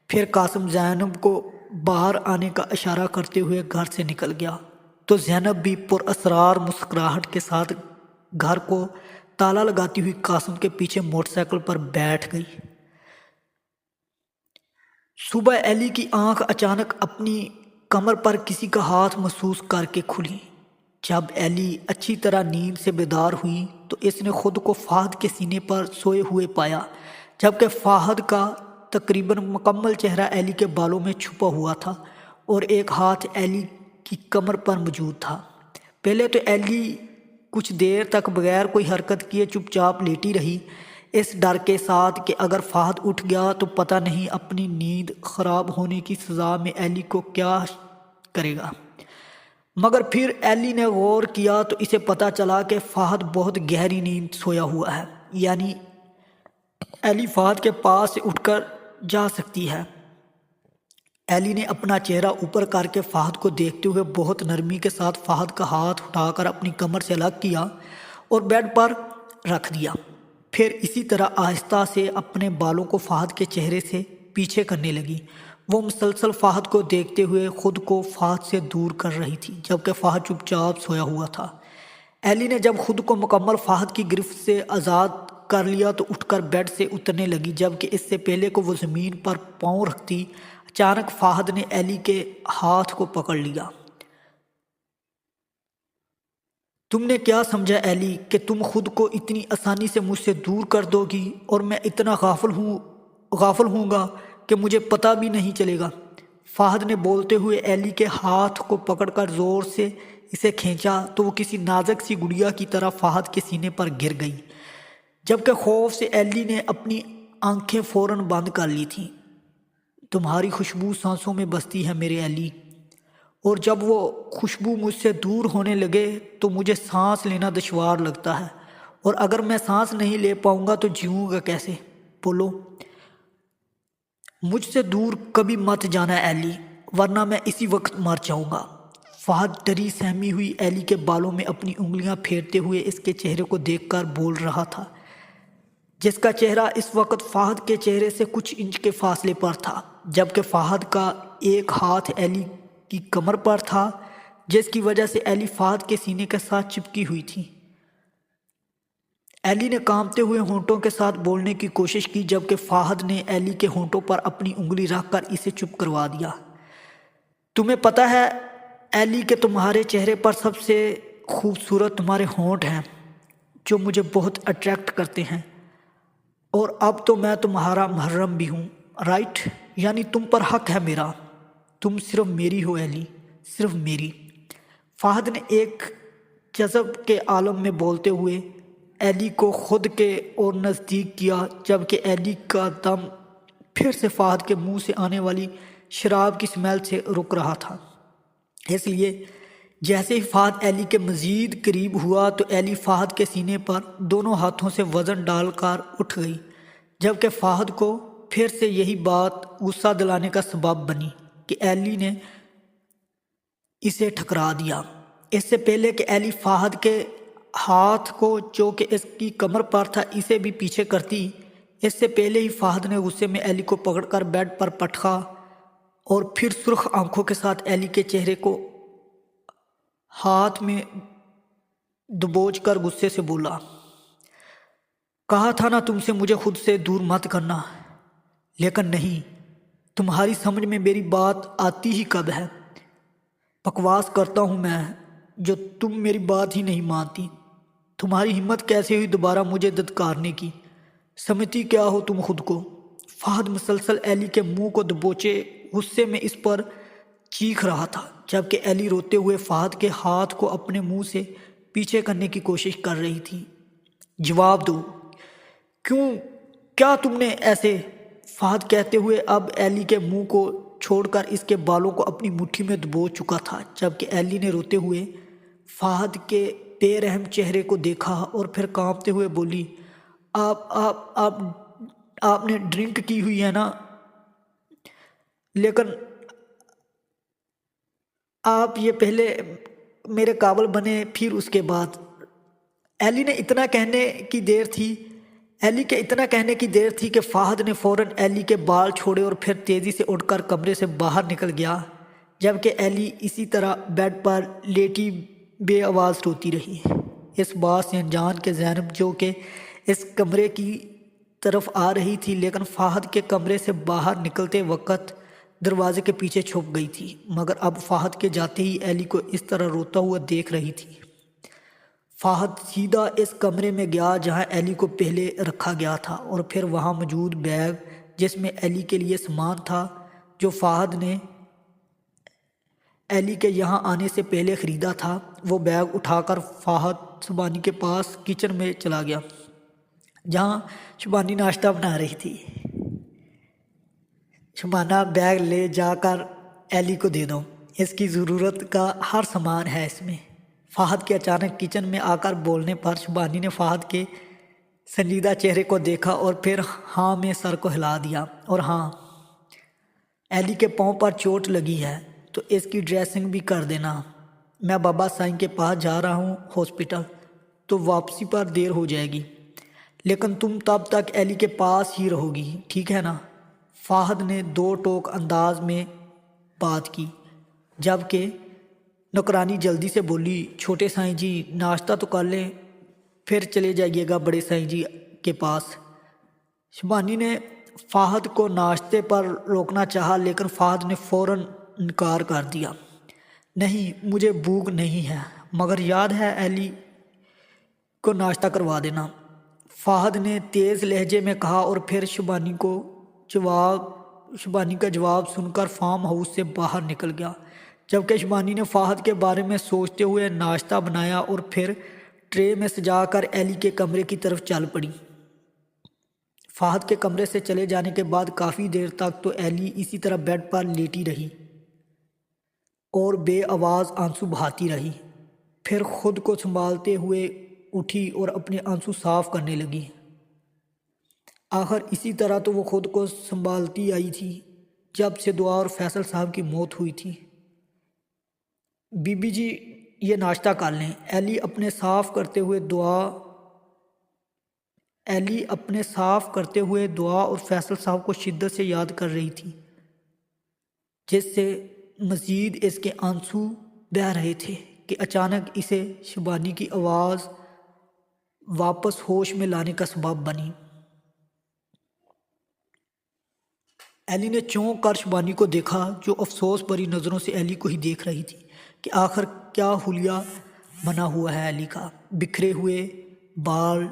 پھر قاسم زینب کو باہر آنے کا اشارہ کرتے ہوئے گھر سے نکل گیا تو زینب بھی پر اسرار مسکراہٹ کے ساتھ گھر کو تالا لگاتی ہوئی قاسم کے پیچھے موٹر سائیکل پر بیٹھ گئی۔ صبح ایلی کی آنکھ اچانک اپنی کمر پر کسی کا ہاتھ محسوس کر کے کھلی۔ جب ایلی اچھی طرح نیند سے بیدار ہوئی تو اس نے خود کو فہد کے سینے پر سوئے ہوئے پایا، جبکہ فہد کا تقریباً مکمل چہرہ ایلی کے بالوں میں چھپا ہوا تھا اور ایک ہاتھ ایلی کی کمر پر موجود تھا۔ پہلے تو ایلی کچھ دیر تک بغیر کوئی حرکت کیے چپ چاپ لیٹی رہی، اس ڈر کے ساتھ کہ اگر فہد اٹھ گیا تو پتہ نہیں اپنی نیند خراب ہونے کی سزا میں ایلی کو کیا کرے گا۔ مگر پھر ایلی نے غور کیا تو اسے پتہ چلا کہ فہد بہت گہری نیند سویا ہوا ہے، یعنی ایلی فہد کے پاس سے اٹھ کر جا سکتی ہے۔ ایلی نے اپنا چہرہ اوپر کر کے فہد کو دیکھتے ہوئے بہت نرمی کے ساتھ فہد کا ہاتھ اٹھا کر اپنی کمر سے الگ کیا اور بیڈ پر رکھ دیا۔ پھر اسی طرح آہستہ سے اپنے بالوں کو فہد کے چہرے سے پیچھے کرنے لگی۔ وہ مسلسل فہد کو دیکھتے ہوئے خود کو فہد سے دور کر رہی تھی، جبکہ فہد چپ چاپ سویا ہوا تھا۔ ایلی نے جب خود کو مکمل فہد کی گرفت سے آزاد کر لیا تو اٹھ کر بیڈ سے اترنے لگی، جبکہ اس سے پہلے کہ وہ زمین پر پاؤں رکھتی، اچانک فہد نے ایلی کے ہاتھ کو پکڑ لیا۔ تم نے کیا سمجھا ایلی کہ تم خود کو اتنی آسانی سے مجھ سے دور کر دو گی اور میں اتنا غافل ہوں گا کہ مجھے پتہ بھی نہیں چلے گا؟ فہد نے بولتے ہوئے ایلی کے ہاتھ کو پکڑ کر زور سے اسے کھینچا تو وہ کسی نازک سی گڑیا کی طرح فہد کے سینے پر گر گئی، جبکہ خوف سے ایلی نے اپنی آنکھیں فوراً بند کر لی تھیں۔ تمہاری خوشبو سانسوں میں بستی ہے میرے ایلی، اور جب وہ خوشبو مجھ سے دور ہونے لگے تو مجھے سانس لینا دشوار لگتا ہے، اور اگر میں سانس نہیں لے پاؤں گا تو جیوں گا کیسے؟ بولو۔ مجھ سے دور کبھی مت جانا ایلی، ورنہ میں اسی وقت مر جاؤں گا۔ فہد ڈری سہمی ہوئی ایلی کے بالوں میں اپنی انگلیاں پھیرتے ہوئے اس کے چہرے کو دیکھ کر بول رہا تھا، جس کا چہرہ اس وقت فہد کے چہرے سے کچھ انچ کے فاصلے پر تھا، جبکہ فہد کا ایک ہاتھ ایلی کی کمر پر تھا، جس کی وجہ سے ایلی فہد کے سینے کے ساتھ چپکی ہوئی تھی۔ ایلی نے کانپتے ہوئے ہونٹوں کے ساتھ بولنے کی کوشش کی، جبکہ فہد نے ایلی کے ہونٹوں پر اپنی انگلی رکھ کر اسے چپ کروا دیا۔ تمہیں پتہ ہے ایلی کہ تمہارے چہرے پر سب سے خوبصورت تمہارے ہونٹ ہیں، جو مجھے بہت اٹریکٹ کرتے ہیں، اور اب تو میں تمہارا محرم بھی ہوں، رائٹ؟ یعنی تم پر حق ہے میرا، تم صرف میری ہو ایلی، صرف میری۔ فہد نے ایک جذب کے عالم میں بولتے ہوئے ایلی کو خود کے اور نزدیک کیا، جبکہ ایلی کا دم پھر سے فہد کے منہ سے آنے والی شراب کی سمیل سے رک رہا تھا۔ اس لیے جیسے ہی فہد ایلی کے مزید قریب ہوا تو ایلی فہد کے سینے پر دونوں ہاتھوں سے وزن ڈال کر اٹھ گئی، جبکہ فہد کو پھر سے یہی بات غصہ دلانے کا سبب بنی کہ ایلی نے اسے ٹھکرا دیا۔ اس سے پہلے کہ ایلی فہد کے ہاتھ کو جو کہ اس کی کمر پر تھا اسے بھی پیچھے کرتی، اس سے پہلے ہی فہد نے غصے میں ایلی کو پکڑ کر بیڈ پر پٹکا اور پھر سرخ آنکھوں کے ساتھ ایلی کے چہرے کو ہاتھ میں دبوچ کر غصے سے بولا، کہا تھا نا تم سے مجھے خود سے دور مت کرنا، لیکن نہیں، تمہاری سمجھ میں میری بات آتی ہی کب ہے؟ بکواس کرتا ہوں میں جو تم میری بات ہی نہیں مانتی۔ تمہاری ہمت کیسے ہوئی دوبارہ مجھے دھتکارنے کی؟ سمجھتی کیا ہو تم خود کو؟ فہد مسلسل ایلی کے منہ کو دبوچے غصے میں اس پر چیخ رہا تھا، جبکہ ایلی روتے ہوئے فہد کے ہاتھ کو اپنے منہ سے پیچھے کرنے کی کوشش کر رہی تھی۔ جواب دو، کیوں، کیا تم نے ایسے؟ فہد کہتے ہوئے اب ایلی کے منہ کو چھوڑ کر اس کے بالوں کو اپنی مٹھی میں دبو چکا تھا، جبکہ ایلی نے روتے ہوئے فہد کے بے رحم چہرے کو دیکھا اور پھر کانپتے ہوئے بولی، آپ نے ڈرنک کی ہوئی ہے نا، لیکن آپ یہ پہلے میرے قابل بنے پھر اس کے بعد۔ ایلی کے اتنا کہنے کی دیر تھی کہ فہد نے فوراً ایلی کے بال چھوڑے اور پھر تیزی سے اٹھ کر کمرے سے باہر نکل گیا، جبکہ ایلی اسی طرح بیڈ پر لیٹی بے آواز روتی رہی۔ اس بات سے انجان کہ زینب جو کہ اس کمرے کی طرف آ رہی تھی لیکن فہد کے کمرے سے باہر نکلتے وقت دروازے کے پیچھے چھپ گئی تھی، مگر اب فہد کے جاتے ہی ایلی کو اس طرح روتا ہوا دیکھ رہی تھی۔ فہد سیدھا اس کمرے میں گیا جہاں ایلی کو پہلے رکھا گیا تھا، اور پھر وہاں موجود بیگ جس میں ایلی کے لیے سامان تھا جو فہد نے ایلی کے یہاں آنے سے پہلے خریدا تھا، وہ بیگ اٹھا کر فہد شبانی کے پاس کچن میں چلا گیا جہاں شبانی ناشتہ بنا رہی تھی۔ شبانہ، بیگ لے جا کر ایلی کو دے دو، اس کی ضرورت کا ہر سامان ہے اس میں۔ فہد کے اچانک کچن میں آ کر بولنے پر شبانی نے فہد کے سنجیدہ چہرے کو دیکھا اور پھر ہاں میں سر کو ہلا دیا، اور ہاں، ایلی کے پاؤں پر چوٹ لگی ہے تو اس کی ڈریسنگ بھی کر دینا، میں بابا سائیں کے پاس جا رہا ہوں ہاسپٹل، تو واپسی پر دیر ہو جائے گی، لیکن تم تب تک ایلی کے پاس ہی رہو گی، ٹھیک ہے نا؟ فہد نے دو ٹوک انداز میں بات کی، جبکہ نوکرانی جلدی سے بولی، چھوٹے سائیں جی ناشتہ تو کر لیں، پھر چلے جائیے گا بڑے سائیں جی کے پاس۔ شبانی نے فہد کو ناشتے پر روکنا چاہا لیکن فہد نے فوراً انکار کر دیا، نہیں، مجھے بھوک نہیں ہے، مگر یاد ہے ایلی کو ناشتہ کروا دینا، فہد نے تیز لہجے میں کہا، اور پھر شبانی کا جواب سن کر فارم ہاؤس سے باہر نکل گیا، جبکہ شبانی نے فہد کے بارے میں سوچتے ہوئے ناشتہ بنایا اور پھر ٹرے میں سجا کر ایلی کے کمرے کی طرف چل پڑی۔ فہد کے کمرے سے چلے جانے کے بعد کافی دیر تک تو ایلی اسی طرح بیڈ پر لیٹی رہی اور بے آواز آنسو بہاتی رہی، پھر خود کو سنبھالتے ہوئے اٹھی اور اپنے آنسو صاف کرنے لگی۔ آخر اسی طرح تو وہ خود کو سنبھالتی آئی تھی جب سے دعا اور فیصل صاحب کی موت ہوئی تھی۔ بی بی جی یہ ناشتہ کر لیں، ایلی اپنے صاف کرتے ہوئے دعا اور فیصل صاحب کو شدت سے یاد کر رہی تھی، جس سے مزید اس کے آنسو بہہ رہے تھے کہ اچانک اسے شبانی کی آواز واپس ہوش میں لانے کا سبب بنی۔ ایلی نے چونک کر شبانی کو دیکھا جو افسوس بھری نظروں سے ایلی کو ہی دیکھ رہی تھی کہ آخر کیا حلیہ بنا ہوا ہے ایلی کا، بکھرے ہوئے بال،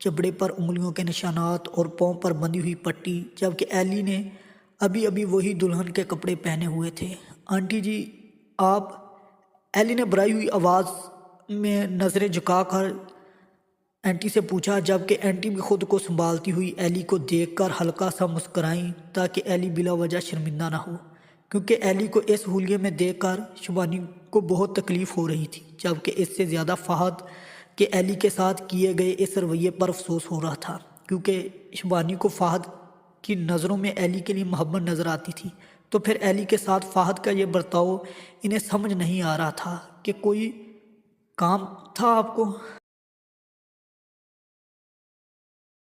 جبڑے پر انگلیوں کے نشانات اور پاؤں پر بندھی ہوئی پٹی، جبکہ ایلی نے ابھی وہی دلہن کے کپڑے پہنے ہوئے تھے۔ آنٹی جی آپ، ایلی نے بھرائی ہوئی آواز میں نظریں جھکا کر اینٹی سے پوچھا، جبکہ اینٹی بھی خود کو سنبھالتی ہوئی ایلی کو دیکھ کر ہلکا سا مسکرائیں تاکہ ایلی بلا وجہ شرمندہ نہ ہو، کیونکہ ایلی کو اس حلیے میں دیکھ کر شبانی کو بہت تکلیف ہو رہی تھی، جبکہ اس سے زیادہ فہد کے ایلی کے ساتھ کیے گئے اس رویے پر افسوس ہو رہا تھا، کیونکہ شبانی کو فہد کی نظروں میں ایلی کے لیے محبت نظر آتی تھی، تو پھر ایلی کے ساتھ فہد کا یہ برتاؤ انہیں سمجھ نہیں آ رہا تھا کہ کوئی کام تھا آپ کو۔